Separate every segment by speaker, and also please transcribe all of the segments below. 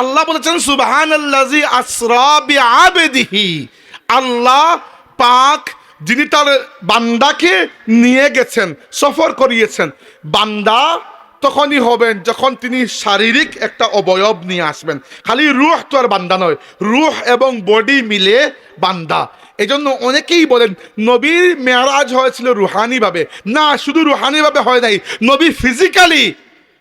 Speaker 1: আল্লাহ বলেছেন সুবহানাল্লাযী আসরা বিআবদিহি, আল্লাহ পাক যিনি তার বান্দাকে নিয়ে গেছেন, সফর করিয়েছেন। বান্দা তখনই হবেন যখন তিনি শারীরিক একটা অবয়ব নিয়ে আসবেন। খালি রূহ তো আর বান্দা নয়, রূহ এবং বডি মিলে বান্দা। এই জন্য অনেকেই বলেন নবীর মেরাজ হয়েছিল রুহানিভাবে। না, শুধু রুহানিভাবে হয় নাই, নবী ফিজিক্যালি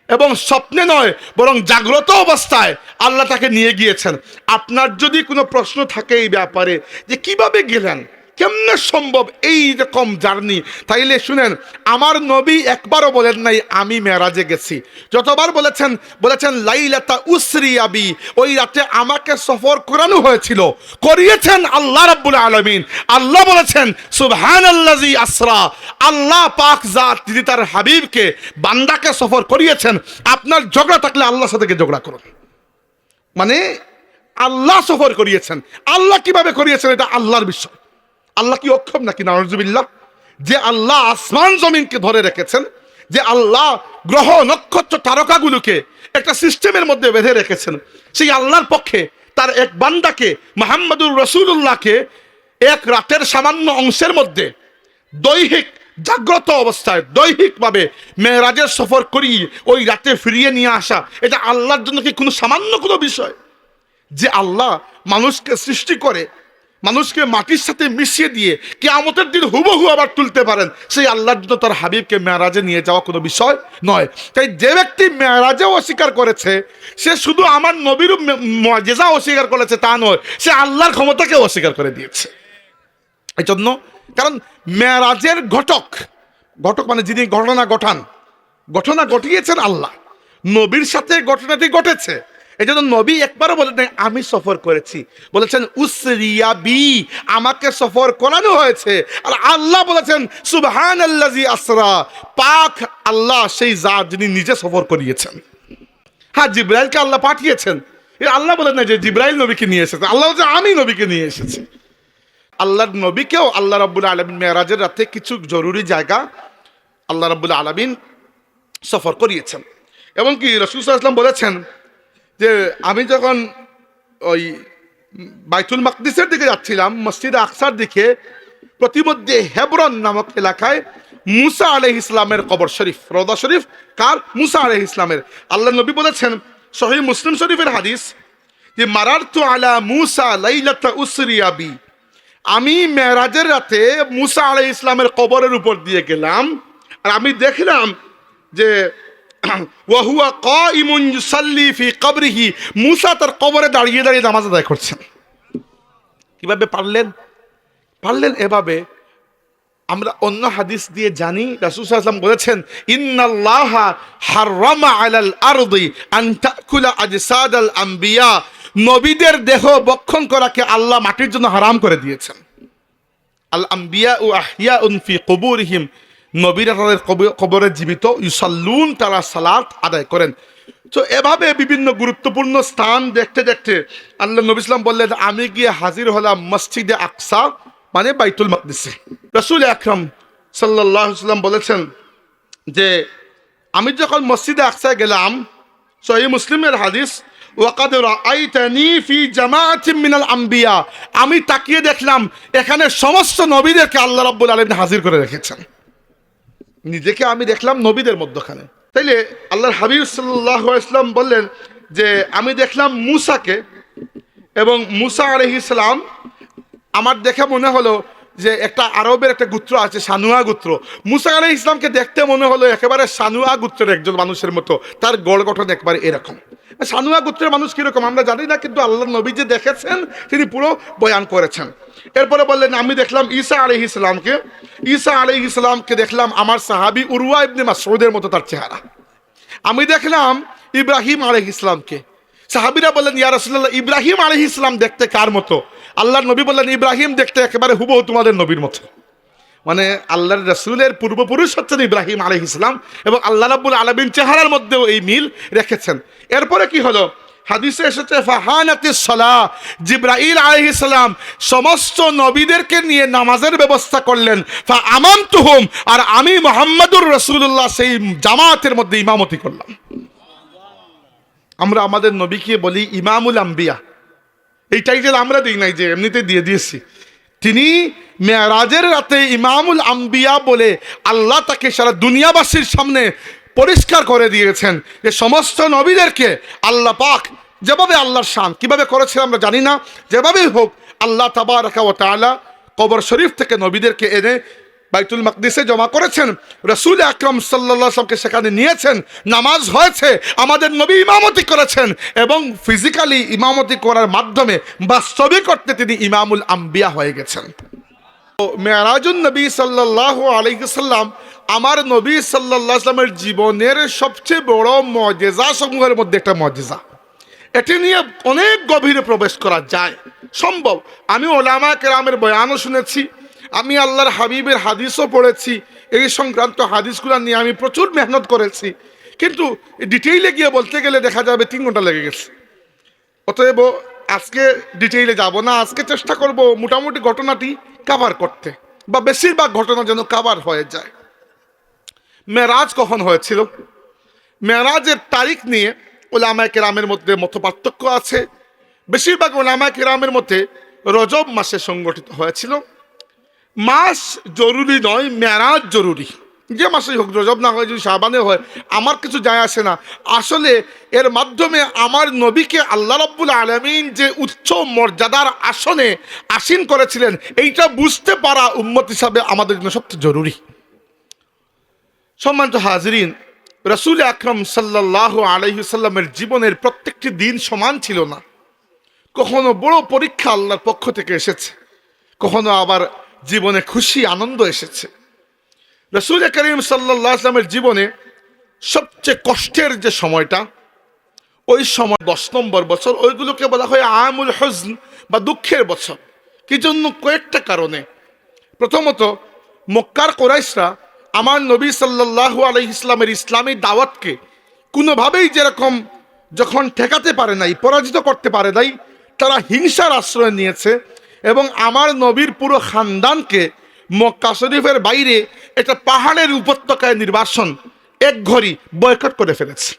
Speaker 1: এবং স্বপ্নে নয় বরং জাগ্রত অবস্থায় আল্লাহ তাকে নিয়ে গিয়েছেন। আপনার যদি কোনো প্রশ্ন থাকে এই ব্যাপারে যে কিভাবে গেলেন, কেমনে সম্ভব এই রকম জার্নি, তাইলে শুনেন, আমার নবী একবারও বলেন নাই আমি মেরাজে গেছি। যতবার বলেছেন লাইলাতা উসরিয়া বি, ওই রাতে আমাকে সফর করানো হয়েছিল, করিয়েছেন আল্লাহ রাব্বুল আলামিন। আল্লাহ বলেছেন সুবহানাল্লাযী আসরা, আল্লাহ পাক জাত যিনি তার হাবিবকে বান্দাকে সফর করিয়েছেন। আপনার ঝগড়া থাকলে আল্লাহর সাথে ঝগড়া করুন, মানে আল্লাহ সফর করিয়েছেন। আল্লাহ কিভাবে করিয়েছেন এটা আল্লাহর বিষয়। আল্লাহ কি অক্ষম নাকি? নাউজুবিল্লাহ। যে আল্লাহ আসমান জমিনকে ধরে রেখেছেন, যে আল্লাহ গ্রহ নক্ষত্র তারকাগুলোকে একটা সিস্টেমের মধ্যে বেঁধে রেখেছেন, সেই আল্লাহর পক্ষে তার এক বান্দাকে মুহাম্মদুর রাসূলুল্লাহকে এক রাতের সামান্য অংশের মধ্যে দৈহিক জাগ্রত অবস্থায় দৈহিকভাবে মেরাজের সফর করি ওই রাতে ফিরিয়ে নিয়ে আসা, এটা আল্লাহর জন্য কি কোনো সামান্য কোনো বিষয়? যে আল্লাহ মানুষকে সৃষ্টি করে, মানুষকে মাটির সাথে মিশিয়ে দিয়ে কিয়ামতের দিন হুবহু আবার তুলতে পারেন, সেই আল্লাহর জন্য তার হাবিবকে মেরাজে নিয়ে যাওয়া কোনো বিষয় নয়। তাই যে ব্যক্তি মেরাজে অস্বীকার করেছে সে শুধু আমার নবীর মুআজিজা অস্বীকার করেছে তা নয়, সে আল্লাহর ক্ষমতাকে অস্বীকার করে দিয়েছে। এই জন্য, কারণ মেরাজের ঘটক মানে যিনি ঘটনা ঘটিয়েছেন আল্লাহ, নবীর সাথে ঘটনাটি ঘটেছে। এই জন্য নবী একবারও বলেন নাই আমি সফর করেছি, বলেছেন উসরিয়া বি, আমাকে সফর করানো হয়েছে। আর আল্লাহ বলেছেন সুবহানাল্লাযী আসরা, পাক আল্লাহ সেই জাত যিনি নিজে সফর করিয়েছেন। হ্যাঁ, জিবরাইলকে আল্লাহ পাঠিয়েছেন, আল্লাহ বলেন না যে জিবরাইল নবীকে নিয়ে এসেছে, আল্লাহ বলছে আমি নবীকে নিয়ে এসেছি। আল্লাহর নবীকেও আল্লাহ রাব্বুল আলামিন মেরাজের রাতে কিছু জরুরি জায়গা আল্লাহ রাব্বুল আলামিন সফর করিয়েছেন। এবং কি রাসূল সাল্লাল্লাহু আলাইহি ওয়াসাল্লাম বলেছেন যে আমি যখন ওই বাইতুল মাকদিসের দিকে যাচ্ছিলাম, মসজিদে আকসার দিকে, প্রতিমধ্যে হেবরন নামক এলাকায় মুসা আলাইহিস সালামের কবর শরীফ, রওজা শরীফ কার? মুসা আলাইহিস সালামের। আল্লাহ নবী বলেছেন, সহিহ মুসলিম শরীফের হাদিস, যে মারারতু আলা মুসা লাইলাতা উসরিয়া বি, আমি মেরাজের রাতে মুসা আলাইহিস সালামের কবরের উপর দিয়ে গেলাম, আর আমি দেখলাম যে ওয়াহুয়া কাইমুন ইউসাল্লি ফি কবরিহি, মুসা তার কবরে দাঁড়িয়ে দাঁড়িয়ে নামাজ আদায় করছেন। কিভাবে পারলেন এভাবে? আমরা অন্য হাদিস দিয়ে জানি রাসূল সাল্লাল্লাহু আলাইহি ওয়াসাল্লাম বলেছেন ইন্নাল্লাহা হাররামা আলাল আরদি আন তাকুলা আজসাদাল আমবিয়া, নবীদের দেহ ভক্ষণ করাকে আল্লাহ মাটির জন্য হারাম করে দিয়েছেন। আল আমবিয়া ও আহিয়াউন ফি কুবুরিহিম, নবীরা তাদের কবরে জীবিত, ইউসাল্লুন, তারা সালাত আদায় করেন। তো এভাবে বিভিন্ন গুরুত্বপূর্ণ স্থান দেখতে দেখতে আল্লাহ নবী সাল্লাল্লাহু আলাইহি ওয়াসাল্লাম বললেন আমি গিয়ে হাজির হলাম মসজিদে আকসা, মানে বাইতুল মাকদিসে। রাসূল আকরাম সাল্লাল্লাহু আলাইহি ওয়াসাল্লাম বলেছেন যে আমি যখন মসজিদে আকসায় গেলাম, সহিহ মুসলিমের হাদিস, ওয়াকাদ রাআইতানি ফি জামাআতিন মিনাল আমবিয়া, আমি তাকিয়ে দেখলাম এখানে সমস্ত নবীদেরকে আল্লাহ রাব্বুল আলামিন হাজির করে রেখেছেন। নিজেকে আমি দেখলাম নবীদের মধ্যখানে। তাইলে আল্লাহর হাবিব সাল্লাল্লাহু আলাইহি ওয়াসাল্লাম বললেন যে আমি দেখলাম মুসাকে, এবং মুসা আলাইহিস সালাম, আমার দেখে মনে হলো যে একটা আরবের একটা গোত্র আছে সানুয়া গোত্র, মুসা আলাইহিস সালামকে দেখতে মনে হলো একেবারে সানুয়া গোত্রের একজন মানুষের মতো, তার গড় গঠন একবারে এরকম। সানুয়া গোত্রের মানুষ কিরকম আমরা জানি না, কিন্তু আল্লাহ নবী যে দেখেছেন তিনি পুরো বয়ান করেছেন। এরপরে বললেন আমি দেখলাম ঈসা আলাইহিস সালামকে দেখলাম আমার সাহাবী উরওয়া ইবনে মাসউদের মতো তার চেহারা। আমি দেখলাম ইব্রাহিম আলাইহিস সালামকে। সাহাবীরা বললেন ইয়া রাসূলুল্লাহ ইব্রাহিম আলাইহিস সালাম দেখতে কার মতো? আল্লাহর নবী বললেন ইব্রাহিম দেখতে একেবারে হুবহু তোমাদের নবীর মতো। মানে আল্লাহর রাসূলের পূর্বপুরুষ হচ্ছেন ইব্রাহিম আলাইহিস সালাম, এবং আল্লাহ রাব্বুল আলামিন চেহারার মধ্যেও এই মিল রেখেছেন। এরপরে কি হলো? হাদিসে এসেছে ফাহানাতিস সালাহ, জিবরাইল আলাইহিস সালাম সমস্ত নবীদেরকে নিয়ে নামাজের ব্যবস্থা করলেন। ফা আমামতুহুম, আর আমি মুহাম্মদুর রাসূলুল্লাহ সেই জামাতের মধ্যে ইমামতি করলাম। আমরা আমাদের নবীকে বলি ইমামুল আম্বিয়া, এই টাইটেল আমরা দিই নাই, যে এমনিতে দিয়ে দিয়েছি। তিনি মেরাজের রাতে ইমামুল আম্বিয়া বলে আল্লাহ তাকে সারা দুনিয়াবাসীর সামনে পরিষ্কার করে দিয়েছেন যে সমস্ত নবীদেরকে আল্লাহ পাক যেভাবে আল্লাহর শান কিভাবে করেছেন আমরা জানি না, যেভাবেই হোক আল্লাহ তাবারাকা ওয়া তাআলা কবর শরীফ থেকে নবীদেরকে এনে বাইতুল মাকদিসে জমা করেছেন, রাসূল আকরাম সাল্লাল্লাহু আলাইহি ওয়াসাল্লামকে সেখানে নিয়েছেন, নামাজ হয়েছে, আমাদের নবী ইমামতি করেছেন, এবং ফিজিক্যালি ইমামতি করার মাধ্যমে বাস্তবিক অর্থে তিনি ইমামুল আম্বিয়া হয়ে গেছেন। মেরাজুন নবী সাল্লাল্লাহু আলাইহি ওয়াসাল্লাম আমার নবী সাল্লাল্লাহু আলাইহি ওয়াসাল্লামের জীবনের সবচেয়ে বড় মুজিজা সমূহের মধ্যে একটা মুজিজা। এটি নিয়ে অনেক গভীরে প্রবেশ করা যায়, সম্ভব। আমি ওলামা কেরামের বয়ানও শুনেছি, আমি আল্লাহর হাবিবের হাদিসও পড়েছি, এই সংক্রান্ত হাদিসগুলো নিয়ে আমি প্রচুর মেহনত করেছি, কিন্তু ডিটেইলে গিয়ে বলতে গেলে দেখা যাবে 3 ঘন্টা লেগে গেছে। অতএব আজকে ডিটেইলে যাব না, আজকে চেষ্টা করব মোটামুটি ঘটনাটি কাভার করতে, বা বেশিরভাগ ঘটনা যেন কাভার হয়ে যায়। মেরাজ কখন হয়েছিল? মেরাজের তারিখ নিয়ে ওলামায়ে কেরামের মধ্যে মতপার্থক্য আছে। বেশিরভাগ ওলামায়ে কেরামের মধ্যে রজব মাসে সংগঠিত হয়েছিল। মাস জরুরি নয়, মেরাজ জরুরি। যে মাসে হোক, রজব না হয় যদি শাবানে হয় আমার কিছু যায় আসে না। আসলে এর মাধ্যমে আমার নবীকে আল্লাহ রাব্বুল আলামিন যে উচ্চ মর্যাদার আসনে আসীন করেছিলেন, এইটা বুঝতে পারা উম্মত হিসাবে আমাদের জন্য সবচেয়ে জরুরি। সম্মানিত হাজরিন, রাসূল আকরাম সাল্লাল্লাহু আলাইহি ওয়াসাল্লামের জীবনের প্রত্যেকটি দিন সমান ছিল না। কখনো বড় পরীক্ষা আল্লাহর পক্ষ থেকে এসেছে, কখনো আবার জীবনে খুশি আনন্দ এসেছে। রাসূল করিম সাল্লাল্লাহু আলাইহি ওয়াসাল্লামের জীবনে সবচেয়ে কষ্টের যে সময়টা, ওই সময় 10 নম্বর বছর, ওইগুলোকে বলা হয় আমুল হুজন বা দুঃখের বছর। কি জন্য? কয়েকটা কারণে। প্রথমত, মক্কার কুরাইশরা আমার নবী সাল্লাল্লাহু আলাইহি ইসলামের ইসলামী দাওয়াতকে কোনোভাবেই যেরকম যখন ঠেকাতে পারে নাই, পরাজিত করতে পারে নাই, তারা হিংসার আশ্রয় নিয়েছে এবং আমার নবীর পুরো খানদানকে মক্কা শরীফের বাইরে একটা পাহাড়ের উপত্যকায় নির্বাসন একঘরই বয়কট করে ফেলেছে।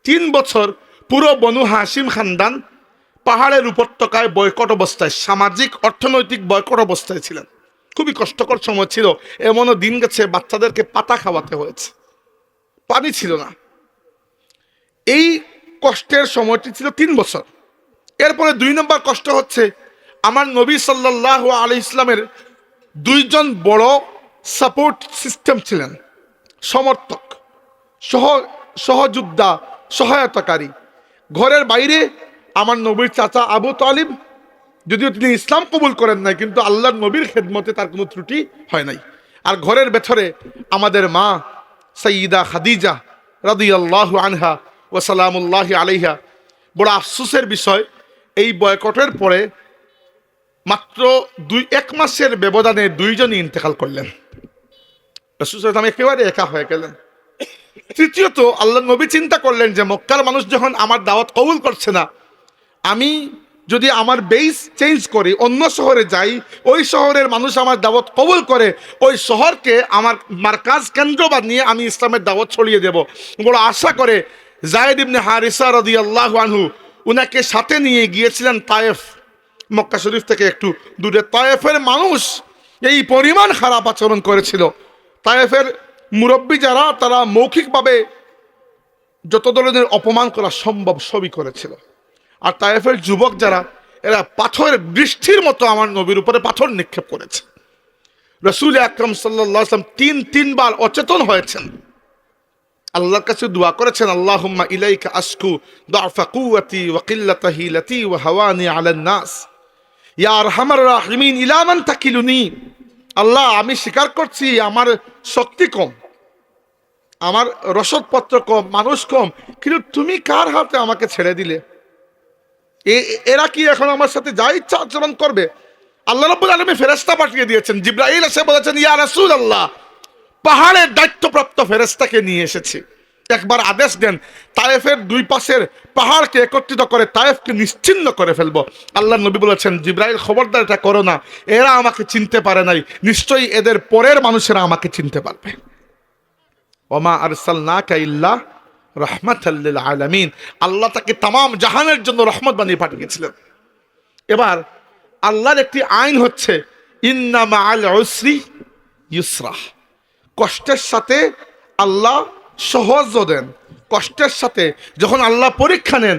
Speaker 1: 3 বছর পুরো বনু হাশিম খানদান পাহাড়ের উপত্যকায় বয়কট অবস্থায়, সামাজিক অর্থনৈতিক বয়কট অবস্থায় ছিলেন। খুবই কষ্টকর সময় ছিল। এমনও দিন গেছে বাচ্চাদেরকে পাতা খাওয়াতে হয়েছে, পানি ছিল না। এই কষ্টের সময়টি ছিল 3 বছর। এরপরে 2 নম্বর কষ্ট হচ্ছে, আমার নবী সাল্লাল্লাহু আলাইহি ইসলামের 2 জন বড় সাপোর্ট সিস্টেম ছিলেন, সমর্থক, সহযোদ্ধা, সহায়তাকারী। ঘরের বাইরে আমার নবীর চাচা আবু তালিব, যদিও তিনি ইসলাম কবুল করেন নাই, কিন্তু আল্লাহর নবীর খেদমতে তার কোনো ত্রুটি হয় নাই। আর ঘরের ভেতরে আমাদের মা সাইয়্যিদা খাদিজা রাদিয়াল্লাহু আনহা ওয়া সালামুল্লাহি আলাইহা। বড় আফসোসের বিষয়, এই বয়কটের পরে মাত্র 1 মাসের ব্যবধানে 2 জনই ইন্তেকাল করলেন। রাসূল সাল্লাল্লাহু আলাইহি ওয়াসাল্লাম একেবারে একা হয়ে গেলেন। তৃতীয়ত, আল্লাহর নবী চিন্তা করলেন যে মক্কার মানুষ যখন আমার দাওয়াত কবুল করছে না, আমি যদি আমার বেস চেঞ্জ করি, অন্য শহরে যাই, ওই শহরের মানুষ আমার দাওয়াত কবুল করে, ওই শহরকে আমার মার্কাজ কেন্দ্র বানিয়ে আমি ইসলামের দাওয়াত ছড়িয়ে দেব। বড় আশা করে যায়েদ ইবনে হারিসা রাদিয়াল্লাহু আনহু উনাকে সাথে নিয়ে গিয়েছিলেন তায়েফ, মক্কা শরীফ থেকে একটু দূরে। তায়েফের মানুষ এই পরিমাণ খারাপ আচরণ করেছিল, তায়েফের মুরব্বী যারা, তারা মৌখিকভাবে যত ধরনের অপমান করা সম্ভব সবই করেছিল। আর তায়েফের যুবক যারা, এরা পাথরের বৃষ্টির মতো আমার নবীর উপরে পাথর নিক্ষেপ করেছে। রাসূল আকরাম সাল্লাল্লাহু আলাইহি ওয়াসাল্লাম 3 বার অচেতন হয়েছেন, আল্লাহর কাছে দোয়া করেছেন, আল্লাহুম্মা ইলাইকা আশকু দাফা কুওয়াতি ওয়া কিল্লাতা হিলাতি ওয়া হাওয়ানি আলান নাস ইয়া আরহামার রাহিমিন ইলা মান তাকিলুনি। আল্লাহ, আমি স্বীকার করছি আমার শক্তি কম, আমার রসদপত্র কম, মানুষ কম, কিন্তু তুমি কার হাতে আমাকে ছেড়ে দিলে? এরা কি এখন আমার সাথে যা ইচ্ছা আচরণ করবে? আল্লাহ রাব্বুল আলামিন ফেরেশতা পাঠিয়ে দিয়েছেন। জিবরাইল এসে বলেছেন, ইয়া রাসূলুল্লাহ, পাহাড়ের দায়িত্বপ্রাপ্ত ফেরেশতাকে নিয়ে এসেছি, একবার আদেশ দেন তায়েফের 2 পাশের পাহাড়কে একত্রিত করে তায়েফকে নিশ্চিহ্ন করে ফেলবো। আল্লাহ নবী বলেছেন, জিবরাইল খবরদার এটা করো না, এরা আমাকে চিনতে পারে নাই, নিশ্চয়ই এদের পরের মানুষেরা আমাকে চিনতে পারবে। ওমা আরসালনাকা ইল্লা রাহমাতাল লিল আলামিন। আল্লাহ তাকে তামাম জাহানের জন্য রহমত বানিয়ে পাঠিয়েছিলেন। এবার আল্লাহর একটি আইন হচ্ছে ইন্না মাআল উসরি ইউসরা। কষ্টের সাথে আল্লাহ সহজ দেন। কষ্টের সাথে যখন আল্লাহ পরীক্ষা নেন,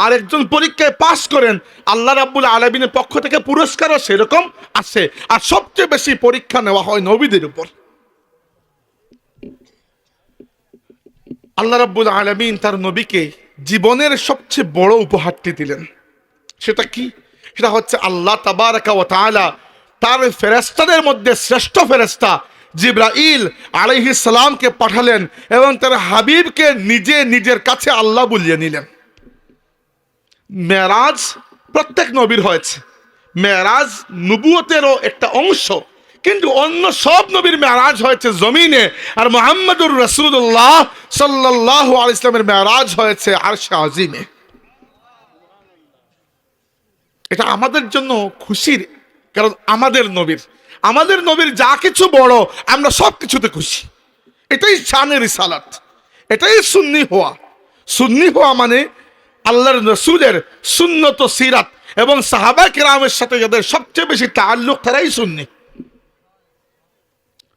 Speaker 1: আরেকজন পরীক্ষায় পাস করেন, আল্লাহ রাব্বুল আলামিনের পক্ষ থেকে পুরস্কারও সেরকম আসে। আর সবচেয়ে বেশি পরীক্ষা নেওয়া হয় নবীদের উপর। আল্লাহ রাব্বুল আলামিন তার নবীকে জীবনের সবচেয়ে বড় উপহারটি দিলেন। সেটা কি? সেটা হচ্ছে আল্লাহ তাবারাকা ওয়া তাআলা তার ফেরেশতাদের মধ্যে শ্রেষ্ঠ ফেরেশতা জিবরাইল আলাইহিস সালামকে পাঠালেন এবং তার হাবিবকে নিজে নিজের কাছে আল্লাহ বলিয়ে নিলেন। মেরাজ প্রত্যেক নবীর হয়েছে। মেরাজ নবুয়তেরও একটা অংশ, কিন্তু অন্য সব নবীর মেরাজ হয়েছে জমিনে, আর মুহাম্মদুর রাসূলুল্লাহ সাল্লাল্লাহু আলাইহি ওয়াসাল্লামের মেরাজ হয়েছে আরশে আজিমে। এটা আমাদের জন্য খুশির, কারণ আমাদের নবীর যা কিছু বড়, আমরা সব কিছুতে খুশি। এটাই শানে রিসালাত, এটাই সুন্নি হওয়া। সুন্নি হওয়া মানে আল্লাহর রসুলের সুন্নত সিরাত এবং সাহাবা কিরামের সাথে যাদের সবচেয়ে বেশি তাআল্লুক, তারাই সুন্নি।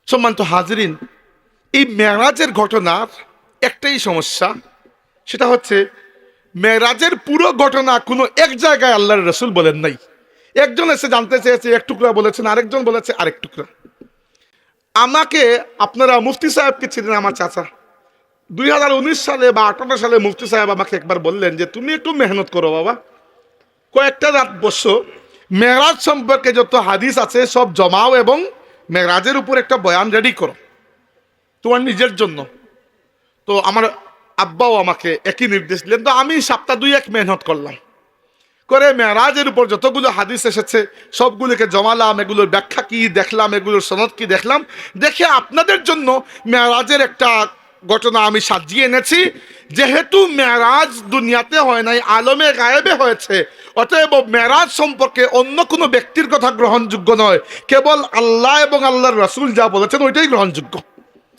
Speaker 1: সম্মানিত হাজিরিন, এই মেরাজের ঘটনার একটাই সমস্যা, সেটা হচ্ছে মেরাজের পুরো ঘটনা কোনো এক জায়গায় আল্লাহর রসুল বলেন নাই। একজন এসে জানতে চেয়েছে এক টুকরা বলেছেন, আরেকজন বলেছে আরেক টুকরা। আমাকে, আপনারা মুফতি সাহেবকে ছিলেন আমার চাচা, 2019 সালে বা 18 সালে মুফতি সাহেব আমাকে একবার বললেন যে তুমি একটু মেহনত করো বাবা, কয়েকটা রাত বসো, মেরাজ সম্পর্কে যত হাদিস আছে সব জমাও এবং মেরাজের উপর একটা বয়ান রেডি করো তোমার নিজের জন্য। তো আমার আব্বাও আমাকে একই নির্দেশ দিলেন। তো আমি সপ্তাহ 2-1 মেহনত করলাম, করে মেরাজের উপর যতগুলো হাদিস এসেছে সবগুলোকে জমালাম, এগুলোর ব্যাখ্যা কি দেখলাম, এগুলোর সনদ কি দেখলাম, দেখে আপনাদের জন্য মেরাজের একটা ঘটনা আমি সাজিয়ে এনেছি। যেহেতু মেরাজ দুনিয়াতে হয় নাই, আলমে গায়েবে হয়েছে, অতএব মেরাজ সম্পর্কে অন্য কোনো ব্যক্তির কথা গ্রহণযোগ্য নয়, কেবল আল্লাহ এবং আল্লাহর রাসূল যা বলেছেন ওইটাই গ্রহণযোগ্য।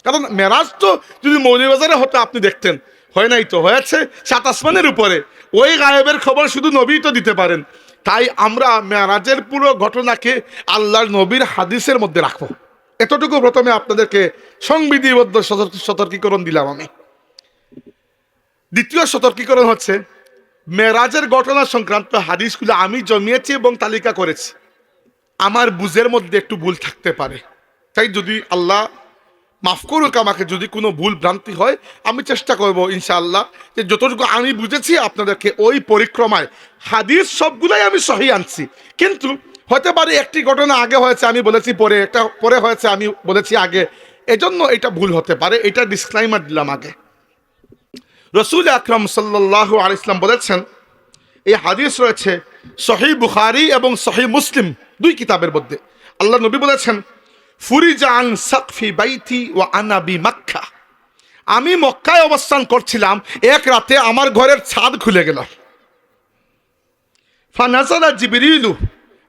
Speaker 1: কারণ মেরাজ তো যদি মৌলভীবাজারে হতো আপনি দেখতেন, হয় নাই তো, হয়েছে 7 আসমানের উপরে। ওই গায়েবের খবর শুধু নবী তো দিতে পারেন। তাই আমরা মেরাজের পুরো ঘটনাকে আল্লাহর নবীর হাদিসের মধ্যে রাখবো। এতটুকু প্রথমে আপনাদেরকে সংবিধিবদ্ধ সতর্কীকরণ দিলাম আমি। দ্বিতীয় সতর্কীকরণ হচ্ছে, মেরাজের ঘটনা সংক্রান্ত হাদিসগুলো আমি জমিয়েছি এবং তালিকা করেছি। আমার বুঝের মধ্যে একটু ভুল থাকতে পারে, তাই যদি আল্লাহ মাফ করুক আমাকে, যদি কোনো ভুল ভ্রান্তি হয়, আমি চেষ্টা করব ইনশাআল্লাহ যে যতটুকু আমি বুঝেছি আপনাদেরকে ওই পরিক্রমায় হাদিস সবগুলাই আমি সহি আনছি। কিন্তু হতে পারে একটি ঘটনা আগে হয়েছে আমি বলেছি পরে, একটা পরে হয়েছে আমি বলেছি আগে, এজন্য এটা ভুল হতে পারে। এটা ডিসক্লাইমার দিলাম আগে। রসুল আকরাম সাল্লাল্লাহু আলাইহি ওয়াসাল্লাম বলেছেন, এই হাদিস রয়েছে সহিহ বুখারী এবং সহিহ মুসলিম, 2 কিতাবের মধ্যে। আল্লাহ নবী বলেছেন, ফুরিজা আন সাকফি বাইতি ওয়া আনা বি মক্কা। আমি মক্কায় অবস্থান করছিলাম, এক রাতে আমার ঘরের ছাদ খুলে গেল। ফানাজালা জিবরিলু,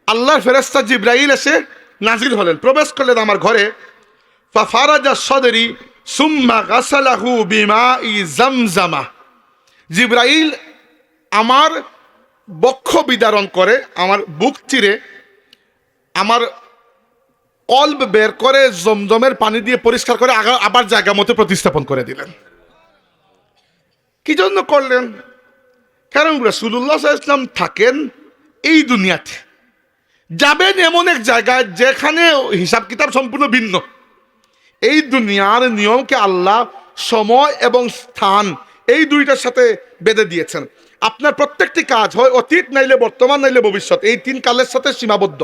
Speaker 1: আল্লাহর ফেরেশতা জিবরাইল এসে নাজিল হলেন, প্রবেশ করলেন আমার ঘরে। ফাফারাজা সদরি সুম্মা গাসালাহু বিমাই জামজামা। জিবরাইল আমার বক্ষ বিদারণ করে, আমার বুক চিরে আমার কলব বের করে জমজমের পানি দিয়ে পরিষ্কার করে আবার জায়গা মতো প্রতিস্থাপন করে দিলেন। কি জন্য করলেন? কারণ রাসূলুল্লাহ সাল্লাল্লাহু আলাইহি ওয়াসাল্লাম থাকেন এই দুনিয়াতে, যাবেন এমন এক জায়গায় যেখানে হিসাব কিতাব সম্পূর্ণ ভিন্ন। এই দুনিয়ার নিয়মকে আল্লাহ সময় এবং স্থান এই দুইটার সাথে বেঁধে দিয়েছেন। আপনার প্রত্যেকটি কাজ হয় অতীত নাইলে বর্তমান নাইলে ভবিষ্যৎ, এই 3 কালের সাথে সীমাবদ্ধ।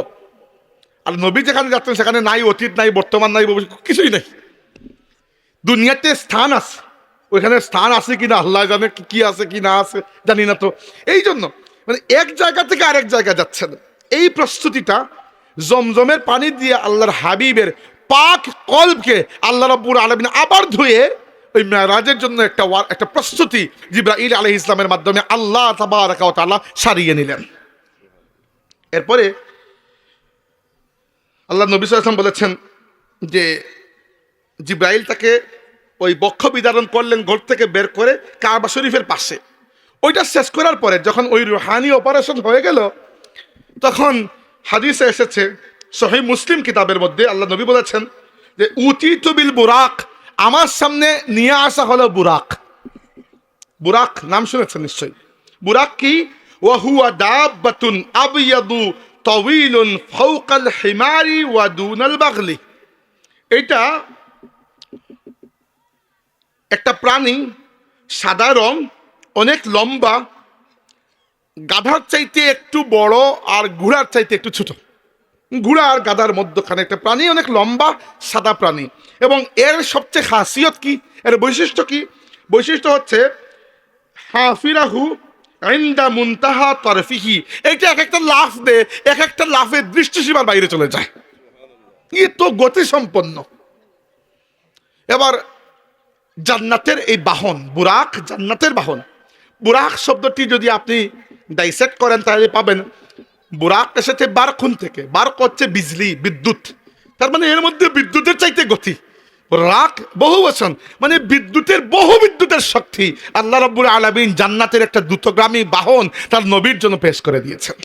Speaker 1: আর নবী যেখানে যাচ্ছেন সেখানে নাই অতীত, নাই বর্তমান, নাই ভবিষ্যৎ, কিছুই নাই। দুনিয়াতে স্থান আছে, ওইখানে স্থান আছে কিনা আল্লাহ জানে, কি আছে কি না আছে জানি না। তো এই জন্য মানে এক জায়গা থেকে আরেক জায়গা যাচ্ছেন। এই প্রস্তুতিটা জমজমের পানি দিয়ে আল্লাহর হাবিবের পাক কলবকে আল্লাহ রাব্বুল আলামিন আবার ধুয়ে ওই মেরাজের জন্য একটা প্রস্তুতি জিবরাইল আলাইহিস সালামের মাধ্যমে আল্লাহ তাবারাকা ওয়া তাআলা সারিয়ে নিলেন। এরপরে আল্লাহ নবী সাল্লাল্লাহু আলাইহি ওয়াসাল্লাম বলেছেন যে জিবরাইল তাকে ওই বক্ষ বিদারণ করলেন ঘর থেকে বের করে কাবা শরীফের পাশে। ওইটা শেষ করার পরে যখন ওই রুহানি অপারেশন হয়ে গেল, তখন হাদিসে এসেছে সহিহ মুসলিম কিতাবের মধ্যে আল্লাহ নবী বলেছেন যে উতিতু বিল বুরাক, আমার সামনে নিয়ে আসা হলো বুরাক। বুরাক নাম শুনেছেন নিশ্চয়ই। বুরাক কি? ওয়া হুয়া দাব্বাতুন আবয়াদু তাওয়িলুন ফাওকাল হিমারি ওয়া দুনাল বাগলি। এটা একটা প্রাণী, সাদা রং, অনেক লম্বা, গাধার চাইতে একটু বড় আর ঘোড়ার চাইতে একটু ছোট। ঘোড়া আর গাধার মধ্যখানে একটা প্রাণী, অনেক লম্বা সাদা প্রাণী। এবং এর সবচেয়ে খাসিয়ত কি, এর বৈশিষ্ট্য কি? বৈশিষ্ট্য হচ্ছে হাফিরাহু ইনদা মুনতাহা তারফিহি। এটা এক একটা লাফ দে, এক একটা লাফে দৃষ্টিসীমার বাইরে চলে যায়। এ তো গতি সম্পন্ন। এবার জান্নাতের এই বাহন বুরাক, জান্নাতের বাহন। বুরাক শব্দটি যদি আপনি ডাইসেক্ট করেন তাহলে পাবেন বুরাক এসেছে বারখুন থেকে। বারক হচ্ছে বিজলি, বিদ্যুৎ। তার মানে এর মধ্যে বিদ্যুতের চাইতে গতি। রাক বহু বচন, মানে বিদ্যুতের, বহু বিদ্যুতের শক্তি আল্লাহ রাব্বুল আলামিন জান্নাতের একটা দ্রুতগামী বাহন তার নবীর জন্য পেশ করে দিয়েছেন।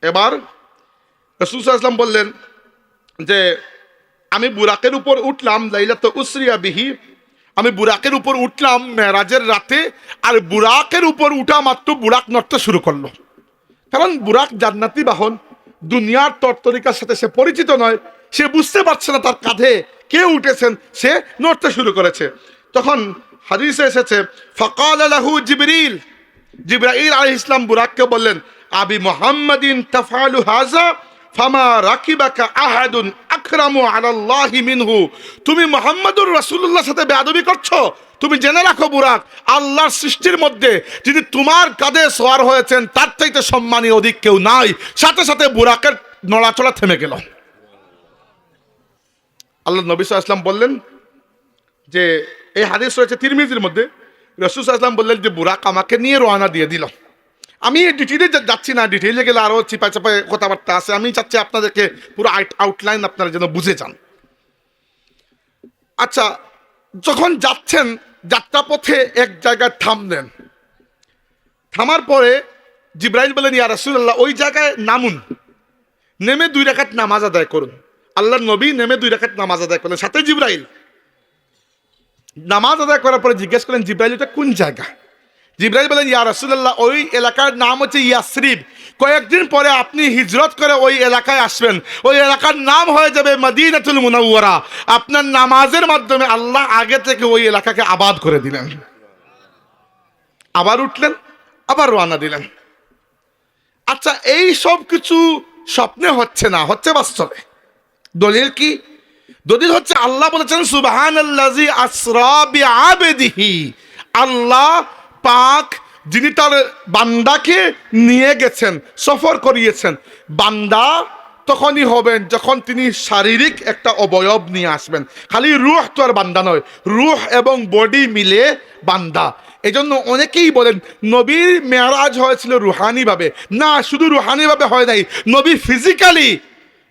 Speaker 1: এবার রাসূল সাল্লাল্লাহু আলাইহি ওয়াসাল্লাম বললেন যে আমি বুরাকের উপর উঠলাম, লাইলাতু উসরিয়া বিহি, আমি বুরাকের উপর উঠলাম মেরাজের রাতে। আর বুরাকের উপর উঠা মাত্র বুরাক নড়তে শুরু করলো। কারণ বুরাক জান্নাতি বাহন, দুনিয়ার তরতরিকার সাথে সে পরিচিত নয়, সে বুঝতে পারছে না তার কাঁধে কে উঠেছেন, সে নড়তে শুরু করেছে। তখন হাদিসে এসেছে ফাকালা লাহু জিবরিল, জিবরাইল আলাইহিস সালাম বুরাককে বললেন আবি মুহাম্মাদিন তাফআলু হাযা ফামা রাকিবাকা আহাদুন আকরামু আলাল্লাহি মিনহু। তুমি মুহাম্মদুর রাসূলুল্লাহর সাথে বেয়াদবি করছো? তুমি জেনে রাখো বুরাক, আল্লাহর সৃষ্টির মধ্যে যিনি তোমার কাঁধে সওয়ার হয়েছেন তার চাইতে সম্মানী অধিক কেউ নাই। সাথে সাথে বুরাকের নড়াচড়া থেমে গেল। আল্লাহ নবী সাল্লাল্লাহু আলাইহি ওয়াসাল্লাম বললেন যে এই হাদিস রয়েছে তিরমিজির মধ্যে। রাসূল সাল্লাল্লাহু আলাইহি ওয়াসাল্লাম বললেন যে বুরাক আমাকে নিয়ে রওনা দিয়ে দিল। আমি এই ডিটেইলে যাচ্ছি না, ডিটেইলে গেলে আরও চিপায় চাপায় কথাবার্তা আছে। আমি চাচ্ছি আপনাদেরকে পুরো আউটলাইন আপনারা যেন বুঝে যান। আচ্ছা, যখন যাচ্ছেন যাত্রাপথে এক জায়গায় থামলেন। থামার পরে জিবরাইল বলেন ইয়া রাসূলুল্লাহ ওই জায়গায় নামুন, নেমে 2 রাকাত নামাজ আদায় করুন। আল্লাহর নবী নেমে 2 রাকাত নামাজ আদায় করলেন, সাথে জিবরাইল। নামাজ আদায় করার পরে জিজ্ঞেস করলেন জিবরাইল এটা কোন জায়গা? জিবরাইল বলেন ইয়া রাসূলুল্লাহ ওই এলাকার নাম হচ্ছে ইয়াসরিব। কয়েকদিন পরে আপনি হিজরত করে ওই এলাকায় আসবেন, ওই এলাকার নাম হয়ে যাবে মদিনাতুল মুনাওয়ারা। আপনার নামাজের মাধ্যমে আল্লাহ আগে থেকে ওই এলাকাকে আবাদ করে দিলেন। আবার উঠলেন, আবার রওনা দিলেন। আচ্ছা, এই সব কিছু স্বপ্নে হচ্ছে না, হচ্ছে বাস্তবে। দলিল কি? দলিল হচ্ছে আল্লাহ বলেছেন সুবহানাল্লাযী আসরা বিআবদিহি। আল্লাহ পাক যিনি তার বান্দাকে নিয়ে গেছেন, সফর করিয়েছেন। বান্দা তখনই হবেন যখন তিনি শারীরিক একটা অবয়ব নিয়ে আসবেন। খালি রূহ তো আর বান্দা নয়, রূহ এবং বডি মিলে বান্দা। এই জন্য অনেকেই বলেন নবীর মেরাজ হয়েছিল রুহানিভাবে। না, শুধু রুহানিভাবে হয় নাই, নবী ফিজিক্যালি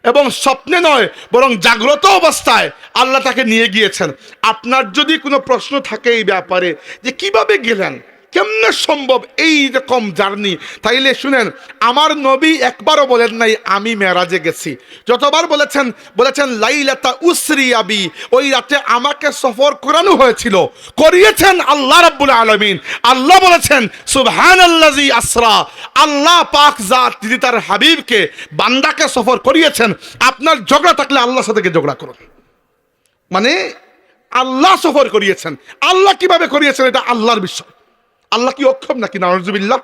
Speaker 1: এবং স্বপ্নে নয় বরং জাগ্রত অবস্থায় আল্লাহ তাকে নিয়ে গিয়েছেন। আপনার যদি কোনো প্রশ্ন থাকে এই ব্যাপারে যে কিভাবে গেলেন, কেমনে সম্ভব এই রকম জার্নি, তাইলে শুনেন, আমার নবী একবারও বলেন নাই আমি মেরাজে গেছি। যতবার বলেছেন লাইলাতা উসরিয়া বি, ওই রাতে আমাকে সফর করানো হয়েছিল, করিয়েছেন আল্লাহ রাব্বুল আলামিন। আল্লাহ বলেছেন সুবহানাল্লাযী আসরা, আল্লাহ পাক জাত যিনি তার হাবিবকে, বান্দাকে সফর করিয়েছেন। আপনার ঝগড়া থাকলে আল্লাহর সাথে ঝগড়া করুন। মানে আল্লাহ সফর করিয়েছেন। আল্লাহ কিভাবে করিয়েছেন এটা আল্লাহর বিষয়। আল্লাহ কি অক্ষম নাকি? নাউজুবিল্লাহ।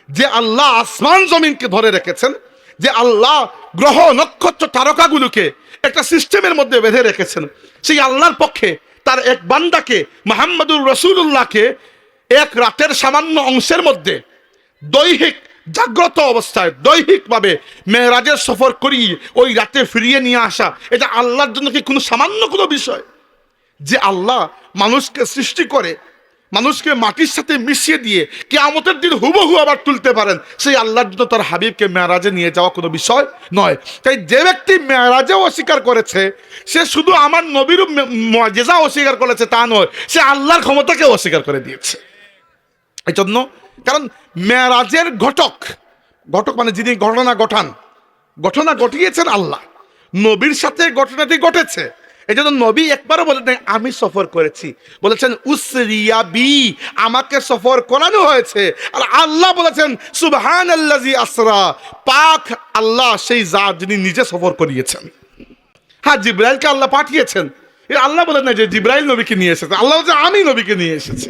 Speaker 1: যে আল্লাহ আসমান জমিনকে ধরে রেখেছেন, যে আল্লাহ গ্রহ নক্ষত্র তারকাগুলোকে একটা সিস্টেমের মধ্যে বেঁধে রেখেছেন, সেই আল্লাহর পক্ষে তার এক বান্দাকে মুহাম্মদুর রাসূলুল্লাহকে এক রাতের সামান্য অংশের মধ্যে দৈহিক জাগ্রত অবস্থায় দৈহিকভাবে মেরাজের সফর করি ওই রাতে ফিরিয়ে নিয়ে আসা, এটা আল্লাহর জন্য কি কোনো সামান্য কোনো বিষয়? যে আল্লাহ মানুষকে সৃষ্টি করে, মানুষকে মাটির সাথে মিশিয়ে দিয়ে কিয়ামতের দিন হুবহু আবার তুলতে পারেন, সেই আল্লাহর জন্য তার হাবিবকে মেরাজে নিয়ে যাওয়া কোনো বিষয় নয়। তাই যে ব্যক্তি মেরাজে অস্বীকার করেছে, সে শুধু আমার নবীর মুআজিজা অস্বীকার করেছে তা নয়, সে আল্লাহর ক্ষমতাকে অস্বীকার করে দিয়েছে। এই জন্য, কারণ মেরাজের ঘটক মানে যিনি ঘটনা ঘটিয়েছেন আল্লাহ, নবীর সাথে ঘটনাটি ঘটেছে। এই জন্য নবী একবারও বলেন নাই আমি সফর করেছি, বলেছেন উসরিয়া বি, আমাকে সফর করানো হয়েছে। আর আল্লাহ বলেছেন সুবহানাল্লাযী আসরা, পাক আল্লাহ সেই জাত যিনি নিজে সফর করিয়েছেন। হ্যাঁ, জিবরাইলকে আল্লাহ পাঠিয়েছেন, আল্লাহ বলেন না যে জিবরাইল নবীকে নিয়ে এসেছে, আল্লাহ বলছে আমি নবীকে নিয়ে এসেছি।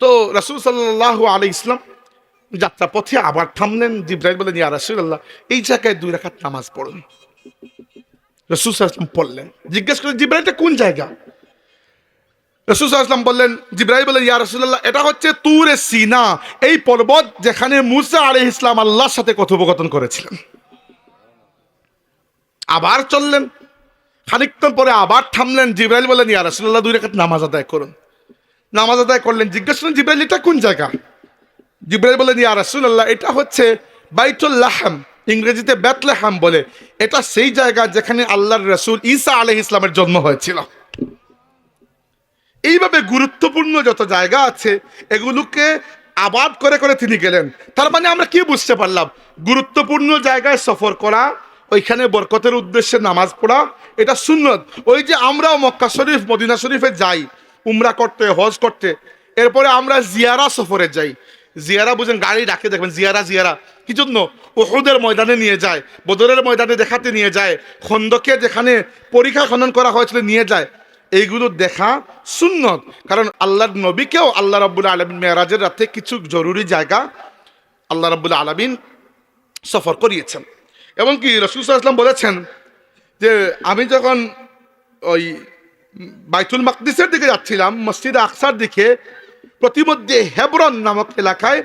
Speaker 1: তো রাসূল সাল্লাল্লাহু আলাইহি ইসলাম যাত্রা পথে আবার থামলেন। জিবরাইল বলেন ইয়া রাসূলুল্লাহ, এই জায়গায় 2 রাকাত নামাজ পড়ুন। রাসূল সাল্লাল্লাহু আলাইহি ওয়াসাল্লাম পড়লেন। জিজ্ঞেস করলেন জিবরাইলটা কোন জায়গা? রাসূল সাল্লাল্লাহু আলাইহি ওয়াসাল্লাম বললেন, জিবরাইল বলেন ইয়া রাসূলুল্লাহ, এটা হচ্ছে তুরে সিনা, এই পর্বত যেখানে মুসা আলাইহিস সালাম আল্লাহর সাথে কথোপকথন করেছিলেন। আবার চললেন, খানিকক্ষণ পরে আবার থামলেন। জিবরাইল বলেন ইয়া রাসূলুল্লাহ, 2 রাকাত নামাজ আদায় করুন। নামাজ আদায় করলেন। জিজ্ঞেস করলেন জিবরাইল এটা কোন জায়গা? জিবরাইল বলেন ইয়া রাসূলুল্লাহ, এটা হচ্ছে বাইতুল লাহম, ইংরেজিতে বেথলেহেম বলে। এটা সেই জায়গা যেখানে আল্লাহর রাসূল ঈসা আলাইহিস সালামের জন্ম হয়েছিল। এইভাবে গুরুত্বপূর্ণ যত জায়গা আছে এগুলোকে আবাদ করে করে তিনি গেলেন। তার মানে আমরা কি বুঝতে পারলাম? গুরুত্বপূর্ণ জায়গায় সফর করা, ওইখানে বরকতের উদ্দেশ্যে নামাজ পড়া, এটা সুন্নত। ওই যে আমরাও মক্কা শরীফ মদিনা শরীফে যাই উমরা করতে, হজ করতে, এরপরে আমরা জিয়ারা সফরে যাই। জিয়ারা বুঝেন, গাড়ি ডাকে দেখবেন জিয়ারা কি জন্য? উহুদের ময়দানে নিয়ে যায়, বদরের ময়দানে দেখাতে নিয়ে যায়, খন্দকে যেখানে পরীক্ষা খনন করা হয়েছিল নিয়ে যায়। এইগুলো দেখা সুন্নত, কারণ আল্লাহর নবীকেও আল্লাহ রাব্বুল আলামিন মেরাজের রাতে কিছু জরুরি জায়গা আল্লাহ রাব্বুল আলামিন সফর করিয়েছেন। এবং কি রাসূল সাল্লাল্লাহু আলাইহি ওয়াসাল্লাম বলেছেন যে আমি যখন ওই বাইতুল মাকদিসের দিকে যাচ্ছিলাম, মসজিদে আকসার দিকে, প্রতিমধ্যে হেবরন নামক এলাকায়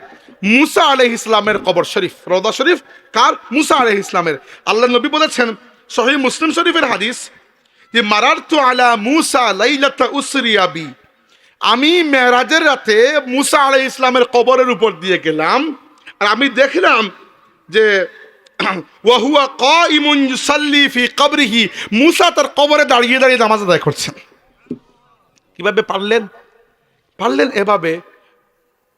Speaker 1: মুসা আলাইহিস সালামের কবর শরীফ, রওজা শরীফ কার? মুসা আলাইহিস সালামের। আল্লাহ নবী বলেছেন, সহিহ মুসলিম শরীফের হাদিস, যে মারারতু আলা মুসা লাইলাতা উসরিয়া বি, আমি মেরাজের রাতে মুসা আলাইহিস সালামের কবরের উপর দিয়ে গেলাম, আর আমি দেখলাম যে ওয়া হুয়া কাইমুন ইউসাল্লি ফি কবরিহি, মুসা তার কবরে দাঁড়িয়ে দাঁড়িয়ে নামাজ আদায় করছেন। কিভাবে পারলেন? এভাবে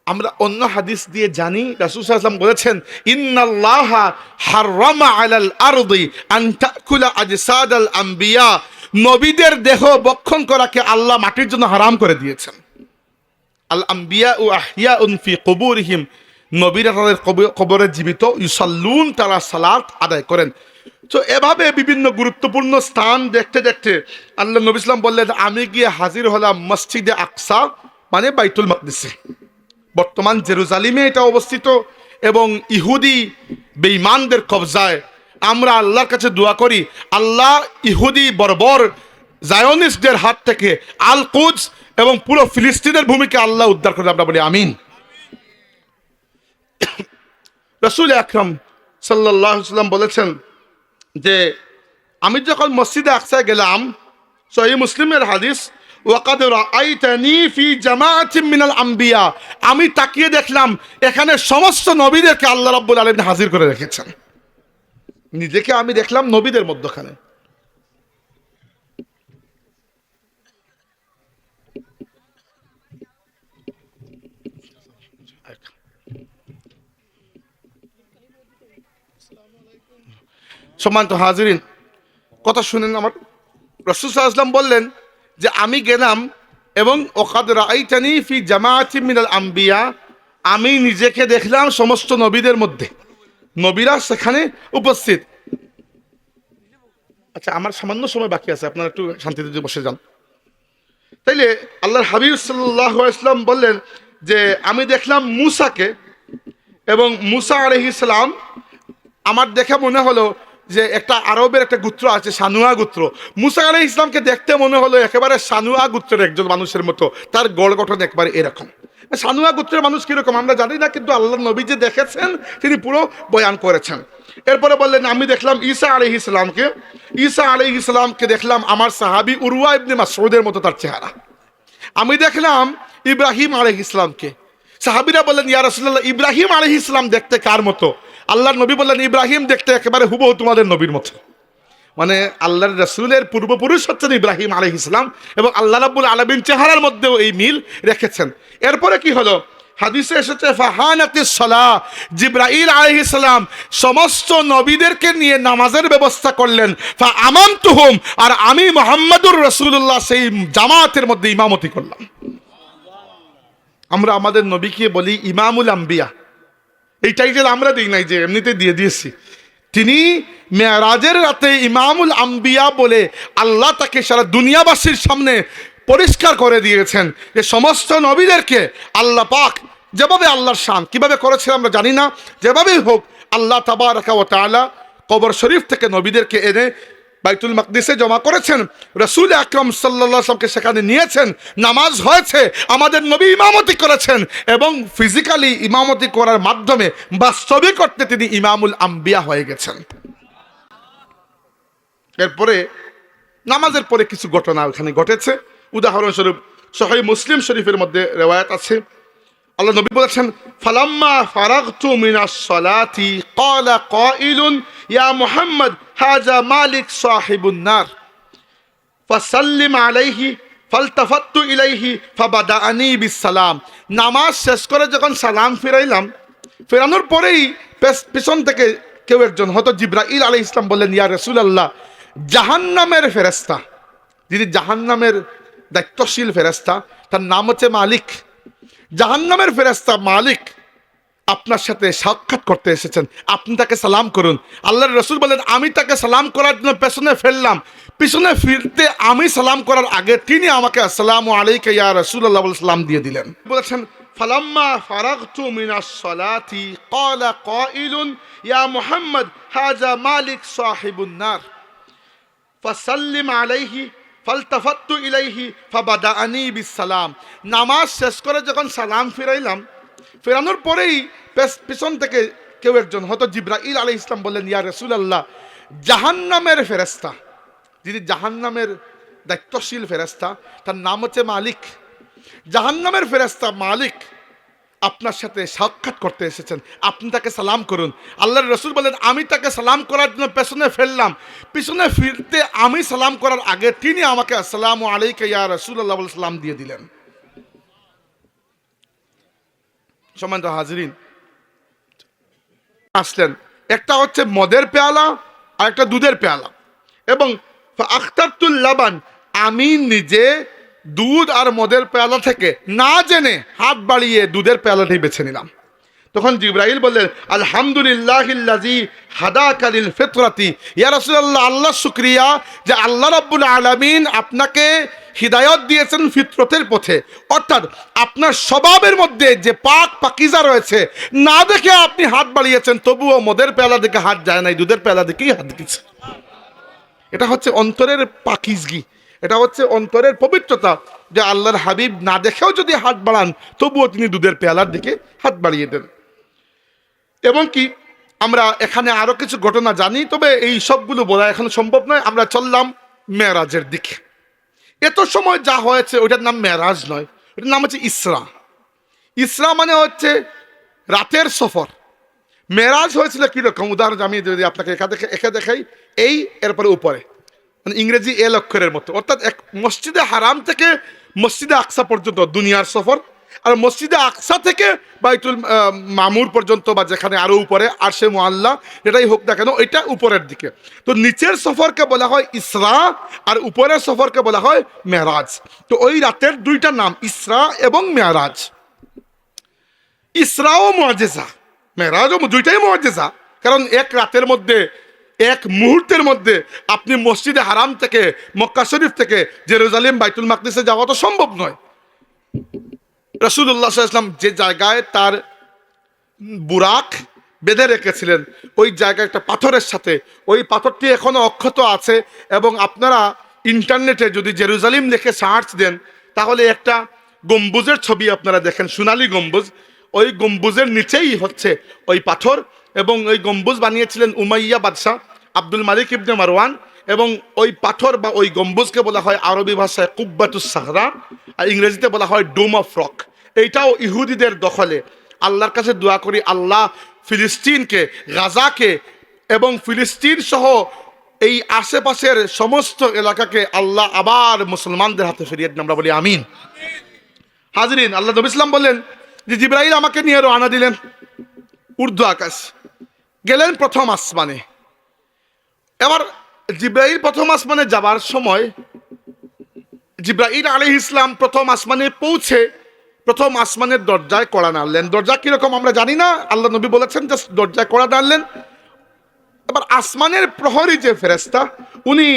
Speaker 1: আমরা অন্য হাদিস দিয়ে জানি, রাসূল সাল্লাল্লাহু আলাইহি ওয়াসাল্লাম বলেছেন ইন্নাল্লাহা হাররামা আলাল আরদি আন তাকুলা আজসাদাল আম্বিয়া, নবীদের দেহ বক্ষণ করাকে আল্লাহ মাটির জন্য হারাম করে দিয়েছেন। আল আম্বিয়া ও আহিয়াউন ফি কুবুরিহিম, নবীরা তাদের কবরে জীবিত, ইউসাল্লুন, তারা সালাত আদায় করেন। তো এভাবে বিভিন্ন গুরুত্বপূর্ণ স্থান দেখতে দেখতে আল্লাহ নবী সাল্লাল্লাহু আলাইহি ওয়াসাল্লাম বললেন আমি গিয়ে হাজির হলাম মসজিদে আকসা, মানে বাইতুল মাকদিসে। বর্তমান জেরুজালেমে এটা অবস্থিত এবং ইহুদি বেঈমানদের কবজায়। আমরা আল্লাহর কাছে দোয়া করি আল্লাহ ইহুদি বর্বর জায়নিস্টদের হাত থেকে আল কুদস এবং পুরো ফিলিস্তিনের ভূমিকে আল্লাহ উদ্ধার করে। আমরা বলি আমিন। রাসূল আকরাম সাল্লাল্লাহু আলাইহি ওয়াসাল্লাম বলেছেন যে আমি যখন মসজিদে আকসায় গেলাম, সহিহ মুসলিমের হাদিস, ওয়াকাদ রাআইতানি ফি জামাআতিন মিনাল আম্বিয়া, আমি তাকিয়ে দেখলাম এখানে সমস্ত নবীদেরকে আল্লাহ রাব্বুল আলামিন হাজির করে রেখেছেন। নিজেকে আমি দেখলাম নবীদের মধ্যখানে। সম্মানিত হাজিরিন, কথা শুনেন আমার। রাসূল সাল্লাল্লাহু আলাইহি ওয়াসাল্লাম বললেন যে আমি গেলাম এবং ওয়াকাদ রাআইতানি ফি জামাআতিন মিনাল আম্বিয়া, আমি নিজেকে দেখলাম সমস্ত নবীদের মধ্যে, নবীরা সেখানে উপস্থিত। আচ্ছা, আমার সামান্য সময় বাকি আছে, আপনারা একটু শান্তিতে বসে যান। তাইলে আল্লাহর হাবিব সাল্লাল্লাহু আলাইহি ওয়াসাল্লাম বললেন যে আমি দেখলাম মুসাকে, এবং মুসা আলাইহিস সালাম আমার দেখে মনে হলো যে একটা আরবের একটা গোত্র আছে সানুয়া গোত্র। মুসা আলাইহিস সালামকে দেখতে মনে হলো একেবারে সানুয়া গোত্রের একজন মানুষের মতো, তার গড় গঠন একবারে এরকম। সানুয়া গোত্রের মানুষ কিরকম আমরা জানি না, কিন্তু আল্লাহ নবী যে দেখেছেন তিনি পুরো বয়ান করেছেন। এরপরে বললেন আমি দেখলাম ঈসা আলাইহিস সালামকে দেখলাম আমার সাহাবী উরওয়া ইবনে মাসউদের মতো তার চেহারা। আমি দেখলাম ইব্রাহিম আলাইহিস সালামকে। সাহাবীরা বললেন, ইয়া রাসূলুল্লাহ, ইব্রাহিম আলাইহিস সালাম দেখতে কার মতো? আল্লাহর নবী বললেন, ইব্রাহিম দেখতে একেবারে হুবহু তোমাদের নবীর মতো। মানে আল্লাহর রাসূলের পূর্বপুরুষ হচ্ছেন ইব্রাহিম আলাইহিস সালাম, এবং আল্লাহ রাব্বুল আলামিন চেহারার মধ্যেও এই মিল রেখেছেন। এরপরে কি হলো? হাদিসে এসেছে ফাহানাতিস সালাহ, জিবরাইল আলাইহিস সালাম সমস্ত নবীদেরকে নিয়ে নামাজের ব্যবস্থা করলেন। ফা আমামতুহুম, আর আমি মুহাম্মদুর রাসূলুল্লাহ সেই জামাতের মধ্যে ইমামতি করলাম। আমরা আমাদের নবীকে বলি ইমামুল আম্বিয়া, এই টাইটেল আমরা দিই নাই, যে এমনিতে দিয়ে দিয়েছি। তিনি মেরাজের রাতে ইমামুল আম্বিয়া বলে আল্লাহ তাকে সারা দুনিয়াবাসীর সামনে পরিষ্কার করে দিয়েছেন যে সমস্ত নবীদেরকে আল্লাহ পাক যেভাবে আল্লাহর শান কিভাবে করেছেন আমরা জানি না, যেভাবেই হোক আল্লাহ তাবারাকা ওয়া তাআলা কবর শরীফ থেকে নবীদেরকে এনে বাইতুল মাকদিসে জমা করেছেন। রাসূল আকরাম সাল্লাল্লাহু আলাইহি ওয়াসাল্লামকে সেখানে নিয়েছেন, নামাজ হয়েছে, আমাদের নবী ইমামতি করেছেন, এবং ফিজিক্যালি ইমামতি করার মাধ্যমে বাস্তবিক অর্থে তিনি ইমামুল আম্বিয়া হয়ে গেছেন। এরপরে নামাজের পরে কিছু ঘটনা ওখানে ঘটেছে। উদাহরণস্বরূপ সহিহ মুসলিম শরীফের মধ্যে রিওয়ায়াত আছে, আল্লাহ নবী বলেছেন, ফালাম্মা ফারাগতু মিনাস সালাতি ক্বালা কাইলুন ইয়া মুহাম্মদ হাযা মালিক সাহিবুন নার ফাসাল্লিম আলাইহি ফালতাফাত্তু ইলাইহি ফাবাদাআনি বিসসালাম। নামাজ শেষ করে যখন সালাম ফিরাইলাম, ফেরানোর পরেই পিছন থেকে কেউ একজন, হয়তো জিবরাইল আলাইহিস সালাম, বললেন, ইয়া রাসূলুল্লাহ, জাহান্নামের ফেরেশতা, যিনি জাহান্নামের দায়িত্বশীল ফেরেশতা, তার নাম হচ্ছে মালিক, জাহান্নামের ফেরেশতা মালিক আপনার সাথে সাক্ষাৎ করতে এসেছেন, আপনি তাকে সালাম করুন। আল্লাহর রাসূল বলেন, আমি তাকে সালাম করার জন্য পেছনে ফেললাম, পিছনে ফিরতে আমি সালাম করার আগে তিনি আমাকে আসসালামু আলাইকা ইয়া রাসূলুল্লাহ বলে সালাম দিয়ে দিলেন। বলেছেন, ফালাম্মা ফারাগতু মিনাস সালাতি ক্বালা কাইলুন ইয়া মুহাম্মদ হাযা মালিক সাহিবুন নার ফাসাল্লিম আলাইহি ফালতাফাত্তু ইলাইহি ফাবাদাআনি বিসসালাম। নামাজ শেষ করে যখন সালাম ফিরাইলাম, ফেরানোর পরেই পিছন থেকে কেউ একজন, হয়তো জিবরাইল আলাইহিস সালাম, বললেন, ইয়া রাসূলুল্লাহ, জাহান্নামের ফেরেশতা, যিনি জাহান্নামের দায়িত্বশীল ফেরেশতা, তার নাম হচ্ছে মালিক, জাহান্নামের ফেরেশতা মালিক আপনার সাথে সাক্ষাৎ করতে এসেছেন, আপনি তাকে সালাম করুন। আল্লাহর রাসূল বলেন, আমি তাকে সালাম করার জন্য পেছনে ফেললাম, পিছনে ফিরতে আমি সালাম করার আগে তিনি আমাকে আসসালামু আলাইকা ইয়া রাসূলুল্লাহ বলে সালাম দিয়ে দিলেন। সম্মানিত হাজিরিন, আসলেন, একটা হচ্ছে মদের পেয়ালা আর একটা দুধের পেয়ালা, এবং আখতারতুল লাবান, আমি নিজে দুধ আর মদের পেয়ালা থেকে না জেনে হাত বাড়িয়ে দুধের পেয়ালাটাই বেছে নিলাম। তখন জিবরাইল বললেন, আলহামদুলিল্লাহিল্লাযী হাদাকা লিল ফিতরাতি, ইয়া রাসূলুল্লাহ, আল্লাহর শুকরিয়া যে আল্লাহ রাব্বুল আলামিন আপনাকে হিদায়াত দিয়েছেন ফিতরতের পথে, অর্থাৎ আপনার স্বভাবের মধ্যে যে পাক পাকিজা রয়েছে না দেখে আপনি হাত বাড়িয়েছেন, তবুও মদের পেয়ালা দেখে হাত যায় নাই, দুধের পেয়ালা দেখেই হাত দিয়েছে। এটা হচ্ছে অন্তরের পাকিজগি, এটা হচ্ছে অন্তরের পবিত্রতা, যে আল্লাহর হাবিব না দেখেও যদি হাত বাড়ান তবুও তিনি দুধের পেয়ালার দিকে হাত বাড়িয়ে দেন। এবং কি আমরা এখানে আরো কিছু ঘটনা জানি, তবে এই সবগুলো বলা এখন সম্ভব নয়। আমরা চললাম মেরাজের দিকে। এত সময় যা হয়েছে ওটার নাম মেরাজ নয়, ওটার নাম হচ্ছে ইসরা। ইসরা মানে হচ্ছে রাতের সফর। মেরাজ হয়েছিল কিরকম, উদাহরণ আমি যদি আপনাকে একা দেখাই, এই এরপরে উপরে, মানে ইংরেজি এল অক্ষরের মতো, অর্থাৎ এক মসজিদে হারাম থেকে মসজিদে আকসা পর্যন্ত দুনিয়ার সফর, আর মসজিদে আকসা থেকে বাইতুল মামুর পর্যন্ত, বা যেখানে আরো উপরে আরশে মুআল্লা, এটাই হোক না কেন, এটা উপরের দিকে। তো নিচের সফরকে বলা হয় ইসরা, আর উপরের সফরকে বলা হয় মেরাজ। তো ওই রাতের দুইটা নাম, ইসরা এবং মেরাজ। ইসরাও মুআজিজা, মেরাজও, দুইটাই মুআজিজা, কারণ এক রাতের মধ্যে, এক মুহূর্তের মধ্যে আপনি মসজিদে হারাম থেকে, মক্কা শরীফ থেকে জেরুজালেম বাইতুল মাকদিসে যাওয়া তো সম্ভব নয়। রাসূলুল্লাহ সাল্লাল্লাহু আলাইহি ওয়াসাল্লাম যে জায়গায় তার বুরাক বেঁধে রেখেছিলেন, ওই জায়গায় একটা পাথরের সাথে, ওই পাথরটি এখনো অক্ষত আছে, এবং আপনারা ইন্টারনেটে যদি জেরুজালেম লিখে সার্চ দেন তাহলে একটা গম্বুজের ছবি আপনারা দেখেন, সোনালী গম্বুজ, ওই গম্বুজের নিচেই হচ্ছে ওই পাথর, এবং ওই গম্বুজ বানিয়েছিলেন উমাইয়া বাদশাহ আব্দুল মালিক ইবনে মারওয়ান, এবং ওই পাথর বা ওই গম্বুজকে বলা হয় আরবি ভাষায় কুব্বাতুস সাহরা, আর ইংরেজিতে বলা হয় ডোম অফ রক। এইটাও ইহুদিদের দখলে। আল্লাহর কাছে দোয়া করি আল্লাহ ফিলিস্তিনকে, গাজাকে এবং ফিলিস্তিন সহ এই আশেপাশের সমস্ত এলাকাকে আল্লাহ আবার মুসলমানদের হাতে ফিরিয়ে দিন, আমরা বলি আমিন। হাজরিন, আল্লাহ নবী ইসলাম বললেন যে জিবরাইল আমাকে নিয়ে রওনা দিলেন ঊর্ধ্ব আকাশ, গেলেন প্রথম আসমানে। এবার জিবরাইল প্রথম আসমানে যাবার সময় জিবরাইল আলাইহিস ইসলাম প্রথম আসমানে পৌঁছে প্রথম আসমানের দরজায় কড়া নাড়লেন। দরজা কিরকম আমরা জানি না, আল্লাহ নবী বলেছেন যে দরজায় কড়া নাড়লেন। এবার আসমানের প্রহরী যে ফেরেশতা, উনি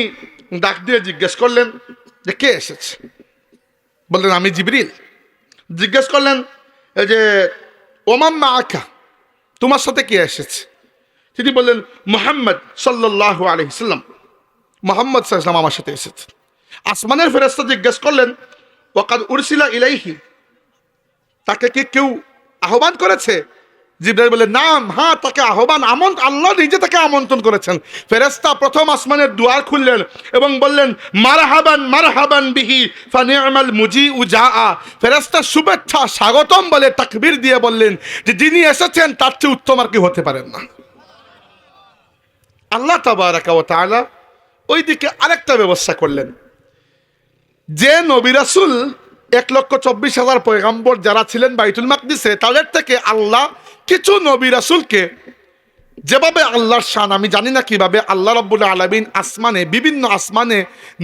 Speaker 1: ডাক দিয়ে জিজ্ঞেস করলেন যে কে এসেছে? বললেন আমি জিবরিল। জিজ্ঞেস করলেন যে ওমান মাআকা, তোমার সাথে কে এসেছে? তিনি বললেন মুহাম্মদ সাল্লাল্লাহু আলাইহি সাল্লাম, মুহাম্মদ সাল্লাল্লাহু আলাইহি সাল্লাম আমার সাথে এসেছে। আসমানের ফেরেশতা জিজ্ঞেস করলেন ওয়াকাদ উরসিলা ইলাইহি, তাকে কি কেউ আহ্বান করেছে? জিবরাইল বললেন নাম, হ্যাঁ, তাকে আহ্বান আল্লাহ নিজে তাকে আমন্ত্রণ করেছেন। ফেরেশতা প্রথম আসমানের দুয়ার খুললেন এবং বললেন মারহাবান মারহাবান বিহি ফানি'মাল মুজিউ জাআ। ফেরেশতা শুভেচ্ছা স্বাগতম বলে তাকবীর দিয়ে বললেন যে যিনি এসেছেন তার চেয়ে উত্তম আর কি হতে পারেন না। আল্লাহ তাবারাকা ওয়া তাআলা ওইদিকে আরেকটা ব্যবস্থা করলেন, যে নবী রাসূল 1,24,000 পয়গম্বর যারা ছিলেন বাইতুল মাকদিসে, তাদের থেকে আল্লাহ কিছু নবী রাসূলকে, যেভাবে আল্লাহর শান আমি জানি না কিভাবে আল্লাহ রাব্বুল আলামিন আসমানে বিভিন্ন আসমানে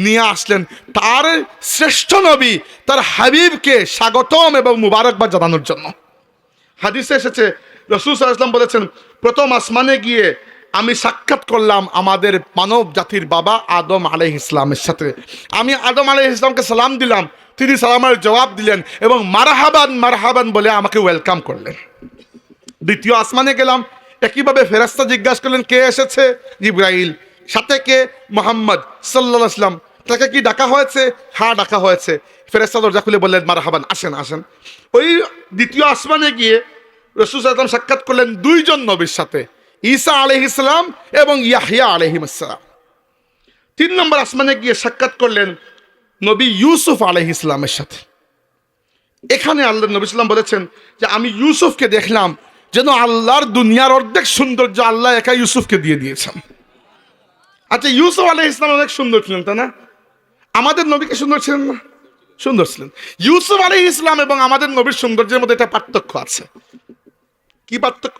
Speaker 1: নিয়ে আসলেন তার শ্রেষ্ঠ নবী তার হাবিবকে স্বাগতম এবং মুবারকবাদ জানানোর জন্য। হাদিসে এসেছে রাসূল সাল্লাল্লাহু আলাইহি ওয়াসাল্লাম বলেছেন প্রথম আসমানে গিয়ে আমি সাক্ষাৎ করলাম আমাদের মানব জাতির বাবা আদম আলাইহিস সালামের সাথে। আমি আদম আলাইহিস সালামকে সালাম দিলাম, তিনি সালামের জবাব দিলেন এবং মারহাবান মারহাবান বলে আমাকে ওয়েলকাম করলেন। দ্বিতীয় আসমানে গেলাম, একইভাবে ফেরেশতা জিজ্ঞাসা করলেন কে এসেছে? জিবরাইল। সাথে কে? মুহাম্মদ সাল্লাল্লাহু আলাইহি ওয়াসাল্লাম। তাকে কি ডাকা হয়েছে? হ্যাঁ, ডাকা হয়েছে। ফেরেশতা দরজা খুলে বললেন মারহাবান, আসেন আসেন। ওই দ্বিতীয় আসমানে গিয়ে রাসূল সাল্লাল্লাহু আলাইহি ওয়াসাল্লাম সাক্ষাৎ করলেন দুইজন নবীর সাথে, ঈসা আলাইহিস সালাম এবং ইয়াহইয়া আলাইহিস সালাম। 3 নম্বর আসমানে গিয়ে সাক্ষাৎ করলেন নবী ইউসুফ আলাইহিস সালামের সাথে। এখানে আল্লাহ নবী সাল্লাম বলেছেন যে আমি ইউসুফকে দেখলাম যেন আল্লাহর দুনিয়ার অর্ধেক সৌন্দর্য আল্লাহ একা ইউসুফকে দিয়ে দিয়েছেন। আচ্ছা, ইউসুফ আলাইহিস সালাম অনেক সুন্দর ছিলেন, তাই না? আমাদের নবীকে সুন্দর ছিলেন না? সুন্দর ছিলেন। ইউসুফ আলাইহিস সালাম এবং আমাদের নবীর সৌন্দর্যের মধ্যে একটা পার্থক্য আছে। কি পার্থক্য?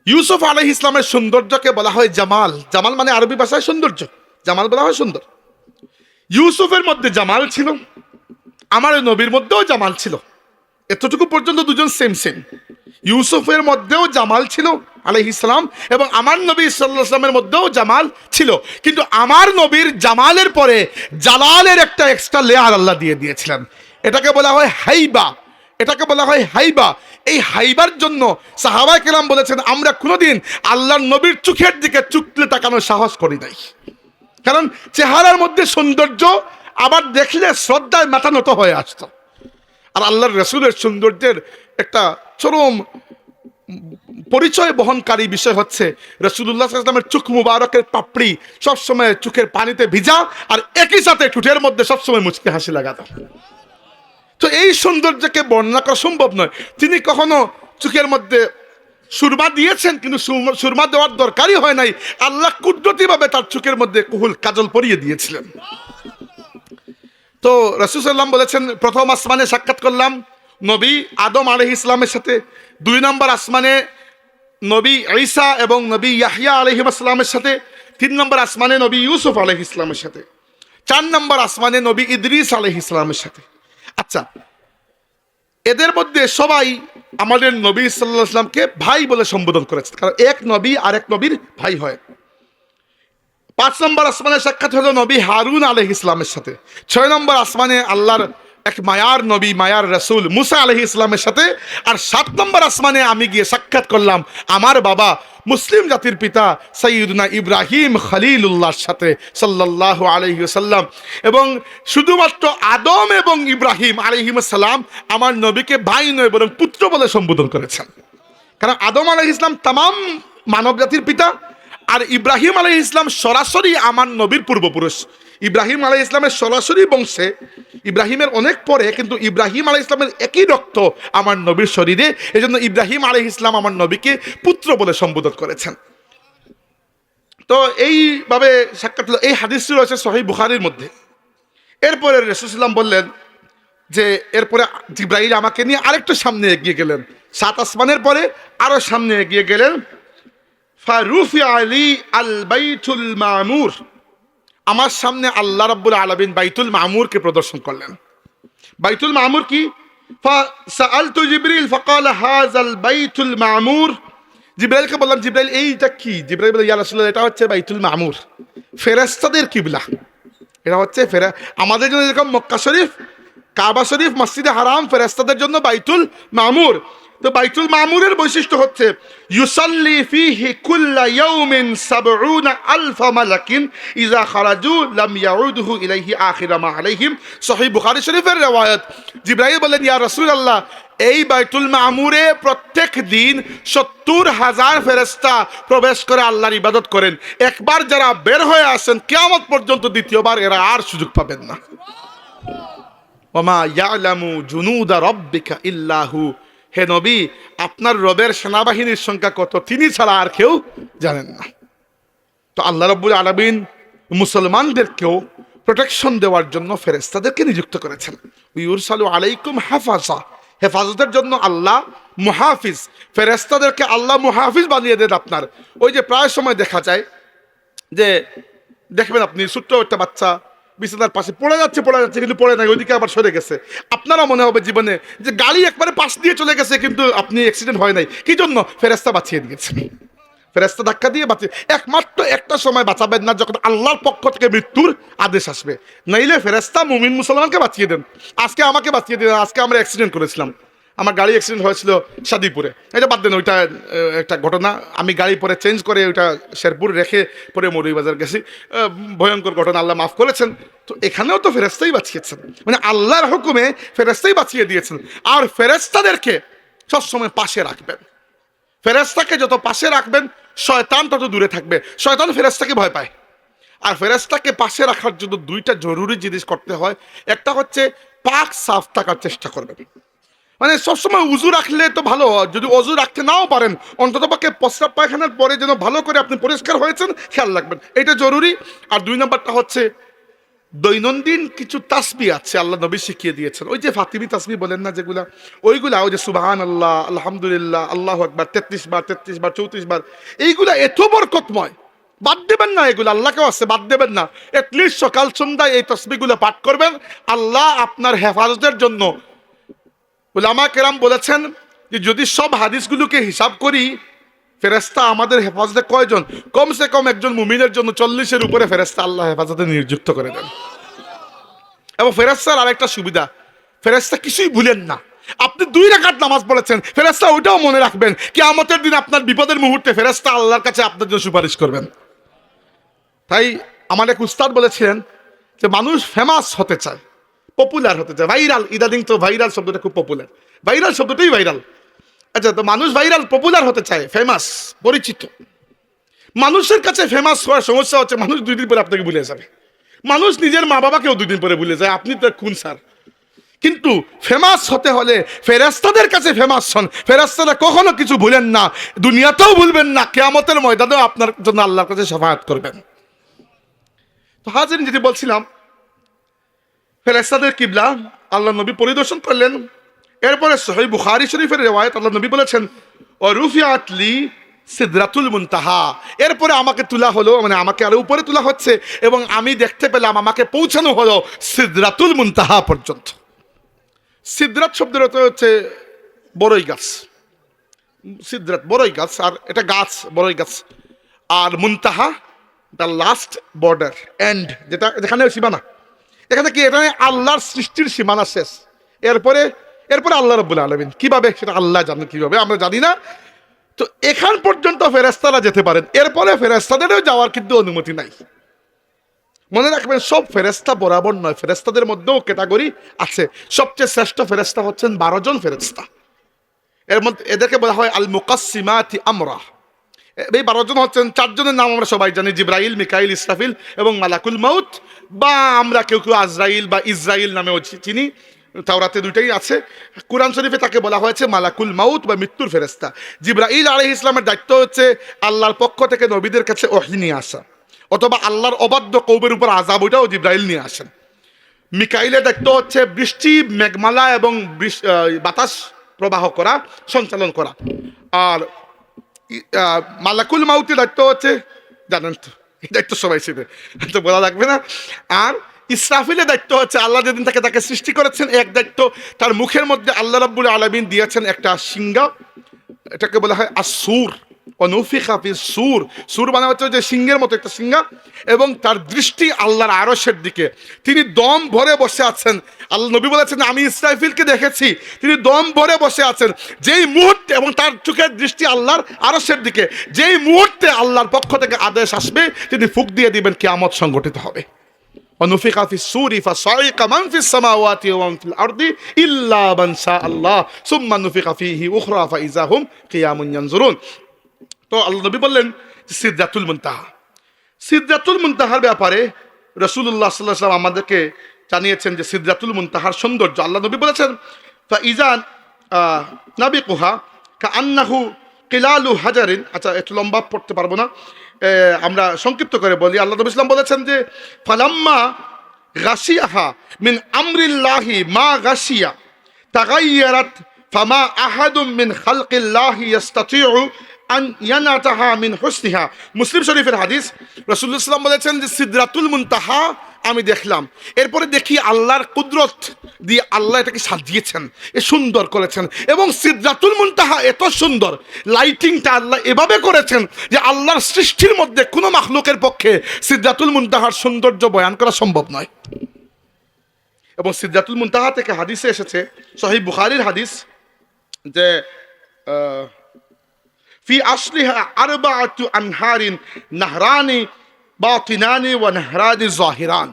Speaker 1: ইউসুফ আলাইহিস সালামের সৌন্দর্যকে বলা হয় জামাল। জামাল মানে আরবি ভাষায় সৌন্দর্য, জামাল বলা হয় সুন্দর। ইউসুফের মধ্যে জামাল ছিল, আমার নবীর মধ্যেও জামাল ছিল। এতটুকু পর্যন্ত দুজন সেম সেম। ইউসুফের মধ্যেও জামাল ছিল আলাইহিস সালাম এবং আমার নবী সাল্লাল্লাহু আলাইহি ওয়াসাল্লামের মধ্যেও জামাল ছিল, কিন্তু আমার নবীর জামালের পরে জালালের একটা এক্সট্রা লেয়ার আল্লাহ দিয়ে দিয়েছিলেন। এটাকে বলা হয় হাইবা, এটাকে বলা হয় হাইবা। এই হাইবার জন্য সাহাবায়ে কেরাম বলেছেন আমরা কোনোদিন আল্লাহর নবীর চোখের দিকে চুকলে তাকানোর সাহস করি নাই, কারণ চেহারার মধ্যে সৌন্দর্য, আবার দেখলে শ্রদ্ধায় মাথা নত হয়ে আসতো। আর আল্লাহর রাসূলের সৌন্দর্যের একটা চরম পরিচয় বহনকারী বিষয় হচ্ছে রাসূলুল্লাহ সাল্লাল্লাহু আলাইহি ওয়াসাল্লামের চোখ মুবারকের পাপড়ি সবসময় চোখের পানিতে ভিজা, আর একই সাথে ঠোঁটের মধ্যে সবসময় মুচকি হাসি লাগাতো। তো এই সৌন্দর্যকে বর্ণনা করা সম্ভব নয়। তিনি কখনো চোখের মধ্যে সুরমা দিয়েছেন, কিন্তু সুরমা দেওয়ার দরকারই হয় নাই, আল্লাহ কুদরতিভাবে তার চোখের মধ্যে কুহুল কাজল পরিয়ে দিয়েছিলেন। তো রাসূল সাল্লাল্লাহু আলাইহি ওয়াসাল্লাম বলেছেন প্রথম আসমানে সাক্ষাৎ করলাম নবী আদম আলাইহিস সালামের সাথে, 2 নম্বর আসমানে নবী ঈসা এবং নবী ইয়াহইয়া আলাইহিস সালামের সাথে, 3 নম্বর আসমানে নবী ইউসুফ আলাইহিস সালামের সাথে, 4 নম্বর আসমানে নবী ইদ্রিস আলাইহিস সালামের সাথে। আচ্ছা, এদের মধ্যে সবাই আমাদের নবী সাল্লাল্লাহু আলাইহি ওয়াসাল্লামকে ভাই বলে সম্বোধন করেছে, কারণ এক নবী আরেক নবীর ভাই হয়। 5 নম্বর আসমানে সাক্ষাৎ হলো নবী হারুন আলাইহিস সালামের সাথে। 6 নম্বর আসমানে আল্লাহর এক মায়ার নবী মায়ার রাসূল মুসা আলাইহিস সালামের সাথে। আর 7 নম্বর আসমানে আমি গিয়ে সাক্ষাৎ করলাম আমার বাবা মুসলিম জাতির পিতা সাইয়্যিদুনা ইব্রাহিম খলিলুল্লাহর সাথে সাল্লাল্লাহু আলাইহি ওয়াসাল্লাম। এবং শুধুমাত্র আদম এবং ইব্রাহিম আলাইহিস সালাম আমার নবীকে ভাই নয় বরং পুত্র বলে সম্বোধন করেছেন, কারণ আদম আলাইহিস সালাম তামাম মানব জাতির পিতা, আর ইব্রাহিম আলাইহিস ইসলাম সরাসরি আমার নবীর পূর্বপুরুষ। ইব্রাহিম আলাইহিস ইসলামের সরাসরি বংশে, ইব্রাহিমের অনেক পরে, কিন্তু ইব্রাহিম আলাইহিস ইসলামের একই রক্ত আমার নবীর শরীরে। এজন্য ইব্রাহিম আলাইহিস ইসলাম আমার নবীকে পুত্র বলে সম্বোধন করেছেন। তো এইভাবে সাক্ষাৎ হলো। এই হাদিসটি রয়েছে সহিহ বুখারীর মধ্যে। এরপরে রাসূল সাল্লাল্লাহু আলাইহি ওয়াসাল্লাম বললেন যে এরপরে জিবরাইল আমাকে নিয়ে আরেকটু সামনে এগিয়ে গেলেন, 7 আসমানের পরে আরো সামনে এগিয়ে গেলেন। ফারুফি আলী আল বাইতুল মামুর, আমার সামনে আল্লাহ রাব্বুল আলামিন বাইতুল মামুরকে প্রদর্শন করলেন। বাইতুল মামুর কি? ফাসাআলতু জিবরিল ফাকাল হাযাল বাইতুল মামুর। জিবরাইলকে বললাম, জিবরাইল এইটা কি? জিবরাইল বলে, ইয়া রাসূলুল্লাহ, এটা হচ্ছে বাইতুল মামুর, ফেরেশতাদের কিবলা। এটা হচ্ছে আমাদের জন্য যেরকম মক্কা শরীফ, কাবা শরীফ, মসজিদে হারাম, ফেরেশতাদের জন্য বাইতুল মামুর। তো বাইতুল মামুরের বৈশিষ্ট্য হচ্ছে ইউসাল্লি ফিহি কুল্লা ইয়াউমিন ৭০ আলফা মালাকিন ইযা খারাজু লাম ইয়াউদুহু ইলাইহি আখিরা মা আলাইহিম। সহিহ বুখারী শরীফের riwayat। জিবরাইল বললেন, ইয়া রাসূলুল্লাহ, এই বাইতুল মামুরে প্রত্যেক দিন ৭০,০০০ ফেরেশতা প্রবেশ করে আল্লাহর ইবাদত করেন। একবার যারা বের হয়ে আসেন, কিয়ামত পর্যন্ত দ্বিতীয়বার এরা আর সুযোগ পাবেন না। ওমা ইয়ালামু জুনুদা রাব্বিকা ইল্লাহু, হে নবী, আপনার রবের সেনাবাহিনীর সংখ্যা কত তিনি ছাড়া আর কেউ জানেন না। তো আল্লাহ রাব্বুল আলামিন মুসলমানদেরকেও প্রোটেকশন দেওয়ার জন্য ফেরেশতাদেরকে নিযুক্ত করেছেন। ইউরসালু আলাইকুম হাফাজা, হেফাজতের জন্য আল্লাহ মুহাফিজ, ফেরেশতাদেরকে আল্লাহ মুহাফিজ বানিয়ে দেন আপনার। ওই যে প্রায় সময় দেখা যায় যে দেখবেন আপনি ছোট্ট একটা বাচ্চা বিছানার পাশে পড়ে যাচ্ছে কিন্তু পড়ে নাই, ওইদিকে আবার সরে গেছে। আপনারা মনে হবে জীবনে যে গাড়ি একবারে পাশ দিয়ে চলে গেছে কিন্তু আপনি অ্যাক্সিডেন্ট হয় নাই, কি জন্য? ফেরেশতা বাঁচিয়ে দিয়েছেন, ফেরেশতা ধাক্কা দিয়ে বাঁচিয়ে। একমাত্র একটা সময় বাঁচাবেন না, যখন আল্লাহর পক্ষ থেকে মৃত্যুর আদেশ আসবে, নাইলে ফেরেশতা মুমিন মুসলমানকে বাঁচিয়ে দেন। আজকে আমাকে বাঁচিয়ে দেন। আজকে আমরা অ্যাক্সিডেন্ট করেছিলাম, আমার গাড়ি অ্যাক্সিডেন্ট হয়েছিল শাদিপুরে। এটা বাদ দেন, ওইটা একটা ঘটনা। আমি গাড়ি পরে চেঞ্জ করে ওইটা শেরপুর রেখে পরে মৌলভীবাজার গেছি। ভয়ঙ্কর ঘটনা, আল্লাহ মাফ করেছেন। তো এখানেও তো ফেরেশতাই বাঁচিয়েছেন, মানে আল্লাহর হুকুমে ফেরেশতাই বাঁচিয়ে দিয়েছেন। আর ফেরেশতাদেরকে সবসময় পাশে রাখবেন। ফেরেশতাকে যত পাশে রাখবেন, শয়তান তত দূরে থাকবে। শয়তান ফেরেশতাকে ভয় পায়। আর ফেরেশতাকে পাশে রাখার জন্য দুইটা জরুরি জিনিস করতে হয়। একটা হচ্ছে পাক সাফ থাকার চেষ্টা করবেন, মানে সবসময় উজু রাখলে তো ভালো হয়। যদি অজু রাখতে নাও পারেন, অন্তত পক্ষে প্রস্রাব পায়খানার পরে যেন ভালো করে আপনি পরিষ্কার হয়েছেন খেয়াল রাখবেন, এটা জরুরি। আর ২ নম্বরটা হচ্ছে দৈনন্দিন কিছু তাসবিহ আছে আল্লাহ নবী শিখিয়ে দিয়েছেন। ওই যে ফাতিমি তাসবিহ বলেন না যেগুলা, ওইগুলা, ওই যে সুবহানাল্লাহ, আলহামদুলিল্লাহ, আল্লাহু আকবার ৩৩ বার, ৩৩ বার, ৩৪ বার, এইগুলা এত বরকতময়, বাদ দেবেন না এগুলো। আল্লাহকেও আছে, বাদ দেবেন না। এটলিস্ট সকাল সন্ধ্যায় এই তাসবিহগুলো পাঠ করবেন। আল্লাহ আপনার হেফাজতের জন্য, উলামা কেরাম বলেছেন যে যদি সব হাদিসগুলোকে হিসাব করি, ফেরেশতা আমাদের হেফাজতে কয়জন? কমসে কম একজন মুমিনের জন্য 40-এর উপরে ফেরেশতা আল্লাহ হেফাজতে নিযুক্ত করে দেন। এবং ফেরেশতার আরেকটা সুবিধা, ফেরেশতা কিছুই ভুলেন না। আপনি 2 রাকাত নামাজ পড়েছেন, ফেরেশতা ওইটাও মনে রাখবেন। কিয়ামতের দিন আপনার বিপদের মুহূর্তে ফেরেশতা আল্লাহর কাছে আপনার জন্য সুপারিশ করবেন। তাই আমার এক উস্তাদ বলেছিলেন যে মানুষ ফেমাস হতে চায়, পপুলার হতে চায়, ভাইরাল। ইদানিং তো ভাইরাল শব্দটা খুব পপুলার, ভাইরাল শব্দটাই ভাইরাল। আচ্ছা, তো মানুষ ভাইরাল পপুলার হতে চায়, ফেমাস, পরিচিত। মানুষের কাছে ফেমাস হওয়ার সমস্যা হচ্ছে মানুষ 2 দিন পরে আপনাকে ভুলে যাবে। মানুষ নিজের মা বাবাকেও 2 দিন পরে ভুলে যায়, আপনি তো খুন স্যার। কিন্তু ফেমাস হতে হলে ফেরেশতাদের কাছে ফেমাস হন। ফেরেশতারা কখনো কিছু ভুলেন না, দুনিয়াতেও ভুলবেন না, কিয়ামতের ময়দানেও আপনার জন্য আল্লাহর কাছে শাফাআত করবেন। তো হাজির, যেটি বলছিলাম, ফেরেশতাদের কিবলা আল্লাহ নবী পরিদর্শন করলেন। এরপরে সহিহ বুখারী শরীফের রিওয়ায়াত, আল্লাহ নবী বলেছেন, ও রুফিআত লি সিদরাতুল মুনতাহা, এরপরে আমাকে তোলা হলো, মানে আমাকে আরো উপরে তোলা হচ্ছে, এবং আমি দেখতে পেলাম আমাকে পৌঁছানো হলো সিদরাতুল মুনতাহা পর্যন্ত। সিদরাত শব্দের অর্থ হচ্ছে বড়ই গাছ। সিদরাত বড়ই গাছ, আর এটা গাছ, বড়ই গাছ। আর মুনতাহা দ্য লাস্ট বর্ডার, এন্ড, যেটা যেখানে সীমানা। এখানে কি? এটা আল্লাহর সৃষ্টির সীমানা শেষ। এরপরে আল্লাহ রাব্বুল আলামিন, কিভাবে সেটা আল্লাহ জানেন, কিভাবে আমরা জানি না। তো এখান পর্যন্ত ফেরেশতারা যেতে পারেন, এরপরে ফেরেশতাদেরও যাওয়ার কিন্তু অনুমতি নাই। মনে রাখবেন, সব ফেরেশতা বরাবর নয়, ফেরেশতাদের মধ্যেও ক্যাটাগরি আছে। সবচেয়ে শ্রেষ্ঠ ফেরেশতা হচ্ছেন 12 জন ফেরেশতা। এর মধ্যে এদেরকে বলা হয় আল মুকাসসিমাতি আমরা। এই 12 জন হচ্ছেন, 4 জনের নাম আমরা সবাই জানি, জিব্রাইল, মিকাইল, ইসরাফিল এবং মালাকুল মাউত, বা আমরা কেউ কেউ আজরাইল বা ইসরাইল নামেও চিনি। তাওরাতে দুইটাই আছে। কুরআন শরীফে তাকে বলা হয়েছে মালাকুল মাউত বা মৃত্যুর ফেরেশতা। জিব্রাইল আলাইহিস সালামের দায়িত্ব হচ্ছে আল্লাহর পক্ষ থেকে নবীদের কাছে ওহী নিয়ে আসা, অথবা আল্লাহর অবাধ্য কওমের উপর আযাব, ওটাও জিব্রাইল নিয়ে আসেন। মিকাইলের দায়িত্ব হচ্ছে বৃষ্টি, মেঘমালা এবং বাতাস প্রবাহ করা, সঞ্চালন করা। আর মালাকুল মাউতের দায়িত্ব হচ্ছে, জানেন তো, এই দায়িত্ব সবাই ছিল, তো বলা লাগবে না। আর ইসরাফিলের দায়িত্ব হচ্ছে আল্লাহ যেদিন তাকে সৃষ্টি করেছেন, এক দায়িত্ব, তার মুখের মধ্যে আল্লাহ রাব্বুল আলামিন দিয়েছেন একটা সিংহা, এটাকে বলা হয় আসুর। অনুফিখা ফিস সূর, সূর মানে হচ্ছে যে সিংহের মতো একটা সিংহা, এবং তার দৃষ্টি আল্লাহর আরশের দিকে। তিনি দম ভরে বসে আছেন। আল্লাহ নবী বলেছেন আমি ইসরাফিলকে দেখেছি, তিনি দম ভরে বসে আছেন। যেই মুহূর্তে, এবং তার চোখের দৃষ্টি আল্লাহর আরশের দিকে, যেই মুহূর্তে আল্লাহর পক্ষ থেকে আদেশ আসবে, তিনি ফুঁক দিয়ে দিবেন, কিয়ামত সংঘটিত হবে। ونفخ في الصور فصعق من في السماوات ومن في الأرض إلا من شاء الله ثم نفخ فيه أخرى فإذا هم قيام ينظرون। তো আল্লাহ নবী বললেন সিদরাতুল মুনতাহা, সিদরাতুল মুনতাহার ব্যাপারে রাসূলুল্লাহ সাল্লাল্লাহু আলাইহি ওয়াসাল্লাম আমাদেরকে জানিয়েছেন যে সিদরাতুল মুনতাহার সৌন্দর্য। আল্লাহ নবী বলেছেন ফাইজা নাবিকুহা কাআন্নাহু কিলালু হাজারিন। আচ্ছা, একটু লম্বা পড়তে পারবো না, আমরা সংক্ষিপ্ত করে বলি। আল্লাহ নবী সাল্লাল্লাহু আলাইহি ওয়াসাল্লাম বলেছেন যে ফালাম্মা গাশিয়াহা মিন আমরিল্লাহি মা গাশিয়া তাগায়্যারাত ফামা আহাদুম মিন খালকিল্লাহি ইস্তাতিউ আন ইয়ানাতাহা মিন হুসনিহা। মুসলিম শরীফের হাদিস। রাসূলুল্লাহ সাল্লাল্লাহু আলাইহি ওয়াসাল্লাম বলেছেন যে সিদরাতুল মুনতাহা আমি দেখলাম, এরপরে দেখি আল্লাহর কুদরত দিয়ে আল্লাহ এটাকে সাজিয়েছেন, এ সুন্দর করেছেন। এবং সিদরাতুল মুনতাহা এত সুন্দর, লাইটিংটা আল্লাহ এভাবে করেছেন যে আল্লাহর সৃষ্টির মধ্যে কোনো মাখলুকের পক্ষে সিদরাতুল মুনতাহার সৌন্দর্য বয়ান করা সম্ভব নয়। এবং সিদরাতুল মুনতাহা থেকে হাদিসে এসেছে, সহিহ বুখারীর হাদিস, যে ফি আসলিহা আরবাআতু আনহারিন নাহরানি বাতিনানি ওয়া নাহরানি যাহিরান।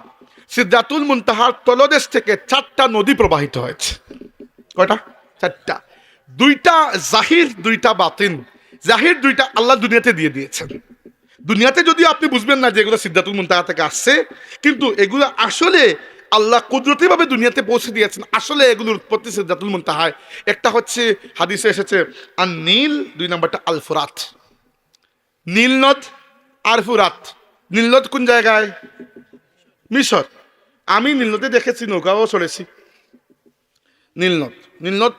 Speaker 1: সিদরাতুল মুনতাহার তলদেশ থেকে 4টা নদী প্রবাহিত হয়েছে। কয়টা? 4টা। 2টা জাহির, 2টা বাতিন। জাহির 2টা আল্লাহ দুনিয়াতে দিয়ে দিয়েছেন। দুনিয়াতে যদিও আপনি বুঝবেন না যে এগুলো সিদরাতুল মুনতাহা থেকে আসছে, কিন্তু এগুলো আসলে আল্লাহ কুদরতিভাবে দুনিয়াতে পৌঁছে দিয়েছেন। আসলে এগুলোর উৎপত্তি সিদরাতুল মুনতাহায়। একটা হচ্ছে হাদিসে এসেছে আন নীল, 2 নম্বরটা আল ফুরাত। নীল নদ আর ফুরাত। নীল নদ কোন জায়গায়? মিশর। আমি নীল নদে দেখেছি, নৌকাও চলেছি। নীল নদ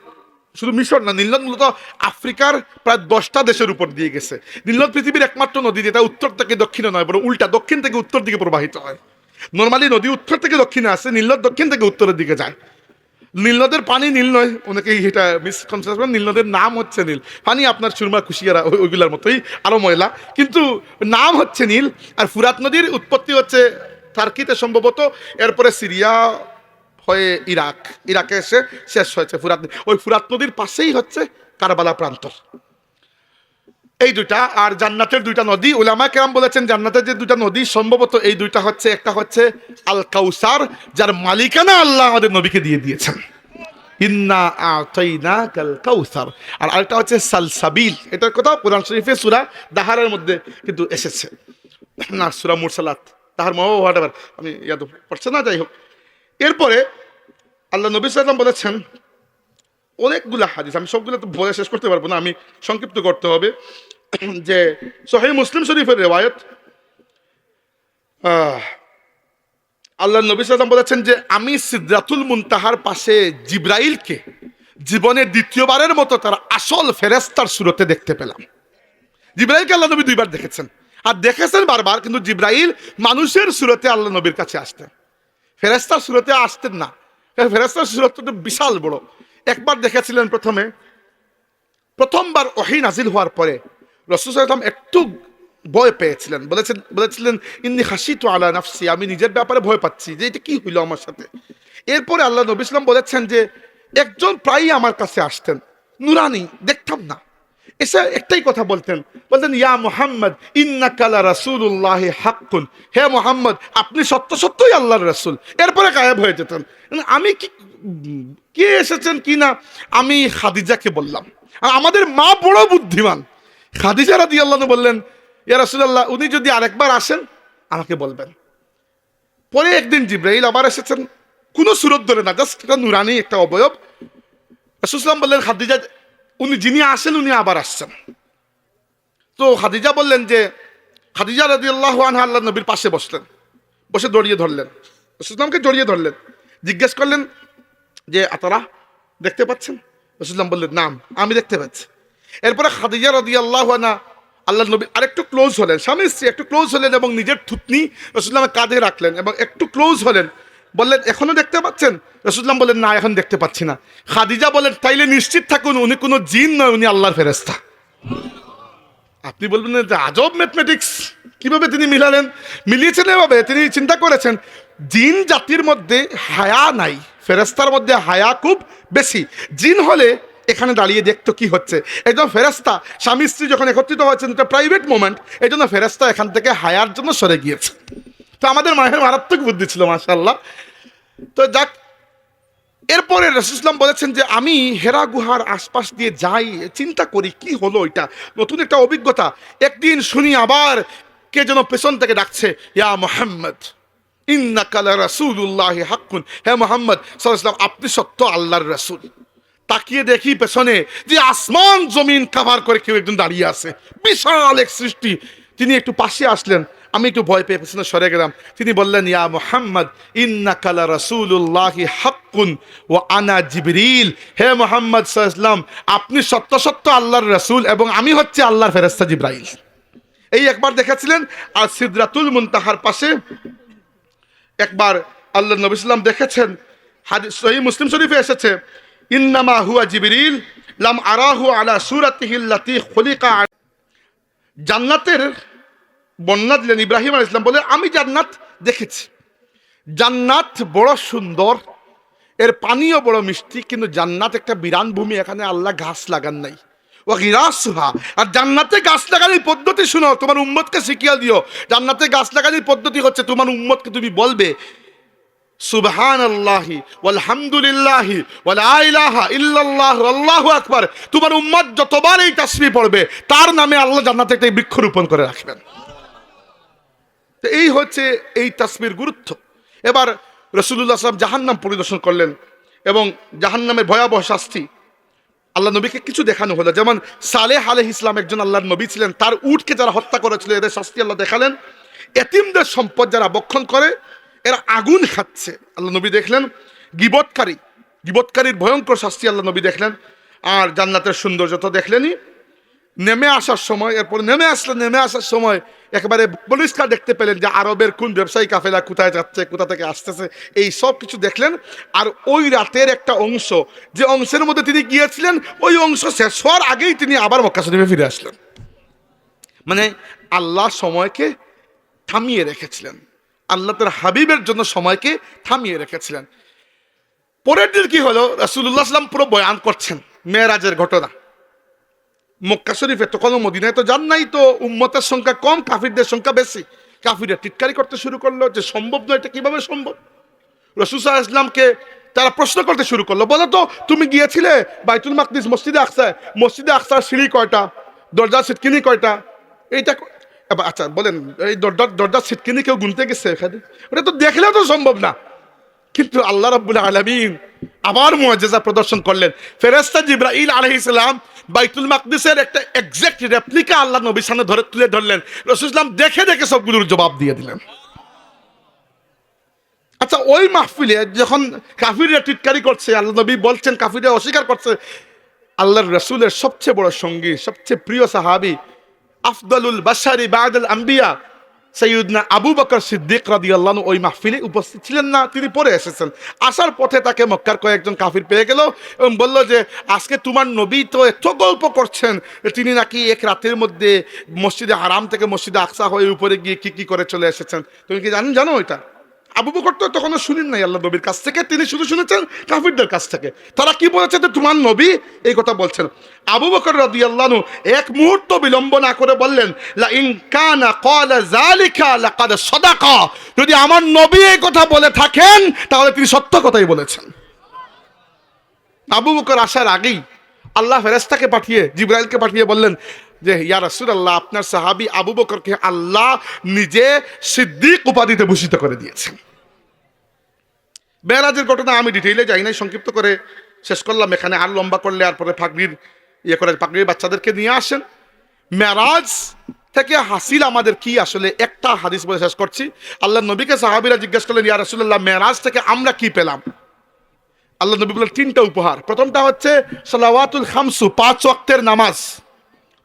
Speaker 1: শুধু মিশর না, নীল নদ মূলত আফ্রিকার প্রায় 10টা দেশের উপর দিয়ে গেছে। নীল নদ পৃথিবীর একমাত্র নদী যেটা উত্তর থেকে দক্ষিণে নয়, বরং উল্টা, দক্ষিণ থেকে উত্তর দিকে প্রবাহিত হয়। নর্মালি নদী উত্তর থেকে দক্ষিণে আসে, নীল নদ দক্ষিণ থেকে উত্তরের দিকে যায়। নীল নদের পানি নীল নয়, অনেকেই এটা মিসকনসেপ্ট করেন। নীল নদের নাম হচ্ছে নীল। পানি আপনার সুরমা, কুশিয়ারা ওইগুলার মতোই, আরো ময়লা, কিন্তু নাম হচ্ছে নীল। আর ফুরাত নদীর উৎপত্তি হচ্ছে টার্কিতে সম্ভবত, এরপরে সিরিয়া হয়ে ইরাকে এসে শেষ হয়েছে ফুরাত। ওই ফুরাত নদীর পাশেই হচ্ছে কারবালা প্রান্তর। এই 2টা। আর জান্নাতের 2টা নদী, উলামা কেরাম বলেছেন জান্নাতের যে 2টা নদী সম্ভবত এই 2টা হচ্ছে, একটা হচ্ছে আল কাউসার, যার মালিকানা আল্লাহ আমাদের নবীকে দিয়ে দিয়েছেন, ইন্না আতাইনাকাল কাউসার। আর আরেকটা হচ্ছে সালসাবিল। এটার কথা কোরআন শরীফে সূরা দাহারের মধ্যে কিন্তু এসেছে, না সূরা মুরসালাত, দাহার মহা হোয়াটএভার, আমি ইয়াদ পড়ছে না, যাই হোক। এরপরে আল্লাহ নবী সাল্লাল্লাহু আলাইহি ওয়াসাল্লাম বলেছেন অনেকগুলো হাদিস, আমি সবগুলো তো বলে শেষ করতে পারবো না, আমি সংক্ষিপ্ত করতে হবে, যে সহিহ মুসলিম শরীফের রিওয়ায়াত, আল্লাহ নবী সাল্লাল্লাহু আলাইহি ওয়াসাল্লাম বলেছেন যে আমি সিদরাতুল মুনতাহার পাশে জিব্রাইলকে জীবনে দ্বিতীয়বারের মতো তার আসল ফেরেশতার সুরতে দেখতে পেলাম। জিব্রাইলকে আল্লাহ নবী 2বার দেখেছেন, আর দেখেছেন বারবার, কিন্তু জিব্রাইল মানুষের সুরতে আল্লাহ নবীর কাছে আসতেন, ফেরেশতার সুরতে আসতেন না। ফেরেশতার সুরতটা বিশাল বড়। একবার দেখেছিলেন প্রথমবার ওহী নাজিল হওয়ার পরে রাসূল সাল্লাল্লাহু আলাইহি ওয়াসাল্লাম একটু ভয় পেয়েছিলেন, বলেছিলেন ইন্নী খাশিতু আলা নাফসি, আমি নিজের ব্যাপারে ভয় পাচ্ছি যে এটা কি হইলো আমার সাথে। এরপরে আল্লাহ নবী সাল্লাল্লাহু আলাইহি ওয়াসাল্লাম বলেছেন যে একজন প্রায়ই আমার কাছে আসতেন, নুরানি, দেখতাম না, এসে একটাই কথা বলতেন ইয়া মুহাম্মদ ইন্নাকা লা রাসূলুল্লাহি হাক্কুন, হে মুহাম্মদ আপনি সত্যই আল্লাহর রাসূল। এরপরে গায়েব হয়ে যেতেন। আমি কে এসেছেন কি না আমি খাদিজাকে বললাম। আর আমাদের মা বড় বুদ্ধিমান, খাদিজা রাদিয়াল্লাহু আনহা বললেন, ইয়া রাসূলুল্লাহ, উনি যদি আরেকবার আসেন আমাকে বলবেন। পরে একদিন জিবরাইল আবার এসেছেন, কোনো সুরত ধরে না, জাস্ট একটা নুরানি একটা অবয়ব। রাসূল সাল্লাল্লাহু বললেন, খাদিজা, উনি যিনি আসেন উনি আবার আসছেন। তো খাদিজা বললেন যে, খাদিজা রাদিয়াল্লাহু আনহা আল্লাহর নবীর পাশে বসলেন, বসে জড়িয়ে ধরলেন, রাসূল সাল্লামকে জড়িয়ে ধরলেন, জিজ্ঞেস করলেন যে আপনারা দেখতে পাচ্ছেন? রাসূল সাল্লাম বললেন, নাম, আমি দেখতে পাচ্ছি। এরপরে খাদিজা রাদিয়াল্লাহু আনহা আল্লাহর নবী আরেকটু ক্লোজ হলেন, স্বামী স্ত্রী একটু ক্লোজ হলেন এবং নিজের থুতনি রাসূল সাল্লামের কাঁধে রাখলেন এবং একটু ক্লোজ হলেন। বললেন, এখনো দেখতে পাচ্ছেন? রাসূল সাল্লাম বললেন, না, এখন দেখতে পাচ্ছি না। খাদিজা বলেন, তাইলে নিশ্চিত থাকুন উনি কোনো জিন নয়, উনি আল্লাহর ফেরেশতা। আপনি বলবেন যে আজব ম্যাথমেটিক্স, কিভাবে তিনি মিলালেন? মিলিয়েছেন এভাবে, তিনি চিন্তা করেছেন জিন জাতির মধ্যে হায়া নাই, ফেরেশতার মধ্যে হায়া খুব বেশি। জিন হলে এখানে দাঁড়িয়ে দেখতো কি হচ্ছে, এই জন্য ফেরেশতা স্বামী স্ত্রী যখন একত্রিত হয়েছেন, এটা প্রাইভেট মোমেন্ট, এই জন্য ফেরেশতা এখান থেকে হায়ার জন্য সরে গিয়েছে। তো আমাদের মায়ের মারাত্মক বুদ্ধি ছিল, মাশাআল্লাহ। তো যাক, এরপরে রাসূল সাল্লাল্লাহু বলেছেন যে আমি হেরা গুহার আশপাশ দিয়ে যাই, চিন্তা করি কি হলো, এটা নতুন একটা অভিজ্ঞতা। একদিন শুনি আবার কে যেন পেছন থেকে ডাকছে, ইয়া মুহাম্মদ ইন্নাকা লারাসূলুল্লাহি হাক্কুন, হে মুহাম্মদ সাল্লাল্লাহু আলাইহি ওয়াসাল্লাম, আপনি সত্য আল্লাহর রাসূল। তাকিয়ে দেখি পেছনে যে আসমান জমিন কভার করে কেউ একজন দাঁড়িয়ে আছে, বিশাল এক সৃষ্টি। তিনি একটু পাশে আসলেন, আমি একটু ভয় পেয়ে পেছনে সরে গেলাম। তিনি বললেন, ইয়া মুহাম্মদ ইন্নাকা লারাসূলুল্লাহি হাক্কুন ওয়া আনা জিবরিল, হে মুহাম্মদ সাল্লাল্লাহু আলাইহি ওয়াসাল্লাম, আপনি সত্য সত্য আল্লাহর রাসূল এবং আমি হচ্ছে আল্লাহর ফেরেশতা জিবরাইল। এই একবার দেখেছিলেন। আর সিদরাতুল মুনতাহার পাশে একবার আল্লাহর নবী সাল্লাল্লাহু আলাইহি ওয়াসাল্লাম দেখেছেন, হাদিস সহিহ মুসলিম শরীফে এসেছে, ইন্নামা হুয়া জিবরিল লাম আরাহু আলা সূরাতিহি আল্লাতী খুলিকা। জান্নাতের বর্ণনা দিলেন ইব্রাহিম আলাইহিস সালাম, বলে আমি জান্নাত দেখেছি, জান্নাত বড় সুন্দর, এর পানিও বড় মিষ্টি, কিন্তু জান্নাত একটা বিরান ভূমি, এখানে আল্লাহ ঘাস লাগান নাই। ও গিরাসুহা, আর জান্নাতে গাছ লাগানোর পদ্ধতি শুনো, তোমার উম্মতকে শিখিয়ে দিও। জান্নাতে গাছ লাগানোর পদ্ধতি হচ্ছে, তোমার উম্মতকে তুমি বলবে সুবহানাল্লাহি ওয়ালহামদুলিল্লাহি ওয়ালা ইলাহা ইল্লাল্লাহু আল্লাহু আকবার। তোমার উম্মত যতবার এই তাসবিহ পড়বে, তার নামে আল্লাহ জান্নাতে একটা বৃক্ষরোপণ করে রাখবেন। তো এই হচ্ছে এই তাসবিহর গুরুত্ব। এবার রাসূলুল্লাহ সাল্লাল্লাহু আলাইহি ওয়াসাল্লাম জাহান্নাম পরিদর্শন করলেন এবং জাহান্নামের ভয়াবহ শাস্তি আল্লাহ নবীকে কিছু দেখানো হলো। যেমন সালেহ আলাইহিস সালাম একজন আল্লাহর নবী ছিলেন, তার উটকে যারা হত্যা করেছিল এদের শাস্তি আল্লাহ দেখালেন। এতিমদের সম্পদ যারা বক্ষণ করে এরা আগুন খাচ্ছে, আল্লাহ নবী দেখলেন। গিবৎকারীর ভয়ঙ্কর শাস্তি আল্লাহ নবী দেখলেন। আর জান্নাতের সৌন্দর্য তো দেখলেনই। নেমে আসার সময়, এরপর নেমে আসার সময় একেবারে পরিষ্কার দেখতে পেলেন যে আরবের কোন ব্যবসায়ী কাফেলা কোথায় যাচ্ছে, কোথা থেকে আসতেছে, এই সব কিছু দেখলেন। আর ওই রাতের একটা অংশ, যে অংশের মধ্যে তিনি গিয়েছিলেন, ওই অংশ শেষ হওয়ার আগেই তিনি আবার মক্কা শরীফে ফিরে আসলেন। মানে আল্লাহ সময়কে থামিয়ে রেখেছিলেন, আল্লাহ তার হাবিবের জন্য সময়কে থামিয়ে রেখেছিলেন। পরের দিন কি হলো, রাসূলুল্লাহ সাল্লাম পুরো বয়ান করছেন মেরাজের ঘটনা। মক্কা শরীফে তো কোনো, মদিনায় তো যান নাই, তো উম্মতের সংখ্যা কম, কাফিরদের সংখ্যা বেশি। কাফিররা টিটকারি করতে শুরু করলো যে সম্ভব নয়, এটা কিভাবে সম্ভব। রাসূল সাল্লাল্লাহু আলাইহি ওয়াসাল্লামকে তারা প্রশ্ন করতে শুরু করলো, বলো তো তুমি গিয়েছিলে বাইতুল মাকদিস, মসজিদে আকসার সিঁড়ি কয়টা, দরজা সিটকিনি কয়টা, এইটা আচ্ছা বলেন, এই দরজা সিটকিনি কেউ গুনতে গেছে এখানে? ওটা তো দেখলেও তো সম্ভব না। কিন্তু আল্লাহ রাব্বুল আলামিন আবার মুআজিজা প্রদর্শন করলেন। ফেরেশতা জিবরাইল আলাইহিস সালাম বাইতুল মাকদিসের একটা এক্সাক্ট রেপ্লিকা আল্লাহ নবীর সামনে তুলে ধরলেন। রাসূল সাল্লাল্লাহু আলাইহি ওয়াসাল্লাম দেখে সবগুলোর জবাব দিয়ে দিলেন। আচ্ছা, ওই মাহফিলে যখন কাফিররা টিটকারি করছে, আল্লাহ নবী বলছেন, কাফিররা অস্বীকার করছে, আল্লাহর রাসূলের সবচেয়ে বড় সঙ্গী, সবচেয়ে প্রিয় সাহাবী, আফদালুল বাশারি বা'দাল আম্বিয়া সাইয়্যিদনা আবু বকর সিদ্দিক রাদিয়াল্লাহু আনহু ওই মাহফিলে উপস্থিত ছিলেন না, তিনি পরে এসেছেন। আসার পথে তাকে মক্কার কয়েকজন কাফির পেয়ে গেল এবং বলল যে আজকে তোমার নবী তো এত গল্প করছেন, তিনি নাকি এক রাতের মধ্যে মসজিদে হারাম থেকে মসজিদে আকসা হয়ে উপরে গিয়ে কি করে চলে এসেছেন। তুমি কি জানো ওইটা? আবু বকর তো তখনও শুনেন নাই আল্লাহ নবীর কাছ থেকে, তিনি শুধু শুনেছেন কাফিরদের কাছ থেকে। তারা কি বলেছে যে তোমার নবী এই কথা বলছেন। আবু বকর রাদিয়াল্লাহু আনহু এক মুহূর্ত বিলম্ব না করে বললেন, লা ইন কানা ক্বালা যালিকা লাকাদ সাদাকা, যদি আমার নবী এই কথা বলে থাকেন তাহলে তিনি সত্য কথাই বলেছেন। আবু বকর আসার আগেই আল্লাহ ফেরেশতাকে পাঠিয়ে, জিবরাইলকে পাঠিয়ে বললেন, যে ইয়া রাসূলুল্লাহ, আপনার সাহাবী আবু বকরকে আল্লাহ নিজে সিদ্দিক উপাধিতে ভূষিত করে দিয়েছেন। মেরাজের ঘটনা আমি ডিটেইলে যাই নাই, সংক্ষিপ্ত করে শেষ করলাম এখানে। আর লম্বা করলে আর পরে পাগড়ির পাগড়ির বাচ্চাদেরকে নিয়ে আসেন। মেরাজ থেকে হাসিল আমাদের কি? আসলে একটা হাদিস বলে শেষ করছি। আল্লাহ নবীকে সাহাবীরা জিজ্ঞেস করলেন, ইয়া রাসূলুল্লাহ, মেরাজ থেকে আমরা কি পেলাম? আল্লাহ নবী বললেন, তিনটা উপহার। প্রথমটা হচ্ছে সালাওয়াতুল খামসু, 5 ওয়াক্তের নামাজ।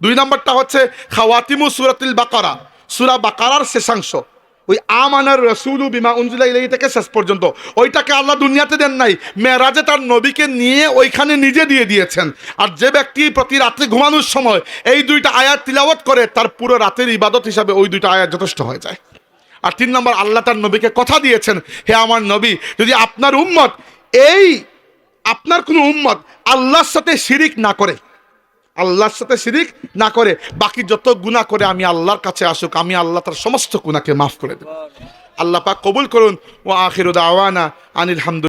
Speaker 1: 2 নম্বরটা হচ্ছে খাওয়াতিমু সূরাতুল বাকারা, সূরা বাকারার শেষাংশ, ওই আমানার রাসূলু বিমা উনজিলা ইলাইহি থেকে শেষ পর্যন্ত। ওইটাকে আল্লাহ দুনিয়াতে দেন নাই, মেরাজে তার নবীকে নিয়ে ওইখানে নিজে দিয়ে দিয়েছেন। আর যে ব্যক্তি প্রতি রাত্রে ঘুমানোর সময় এই 2টা আয়াত তিলাওয়াত করে, তার পুরো রাতের ইবাদত হিসাবে ওই 2টা আয়াত যথেষ্ট হয়ে যায়। আর 3 নম্বর, আল্লাহ তার নবীকে কথা দিয়েছেন, হে আমার নবী, যদি আপনার উম্মত আপনার কোনো উম্মত আল্লাহর সাথে শিরিক না করে, আল্লাহর সাথে শিরিক না করে, বাকি যত গুনাহ করে আমি আল্লাহর কাছে আসুক, আমি আল্লাহ তার সমস্ত গুনাহকে মাফ করে দেব। আল্লাহ পাক কবুল করুন। ওয়া আখিরু দাওয়ানা আনিল হামদুলিল্লাহ।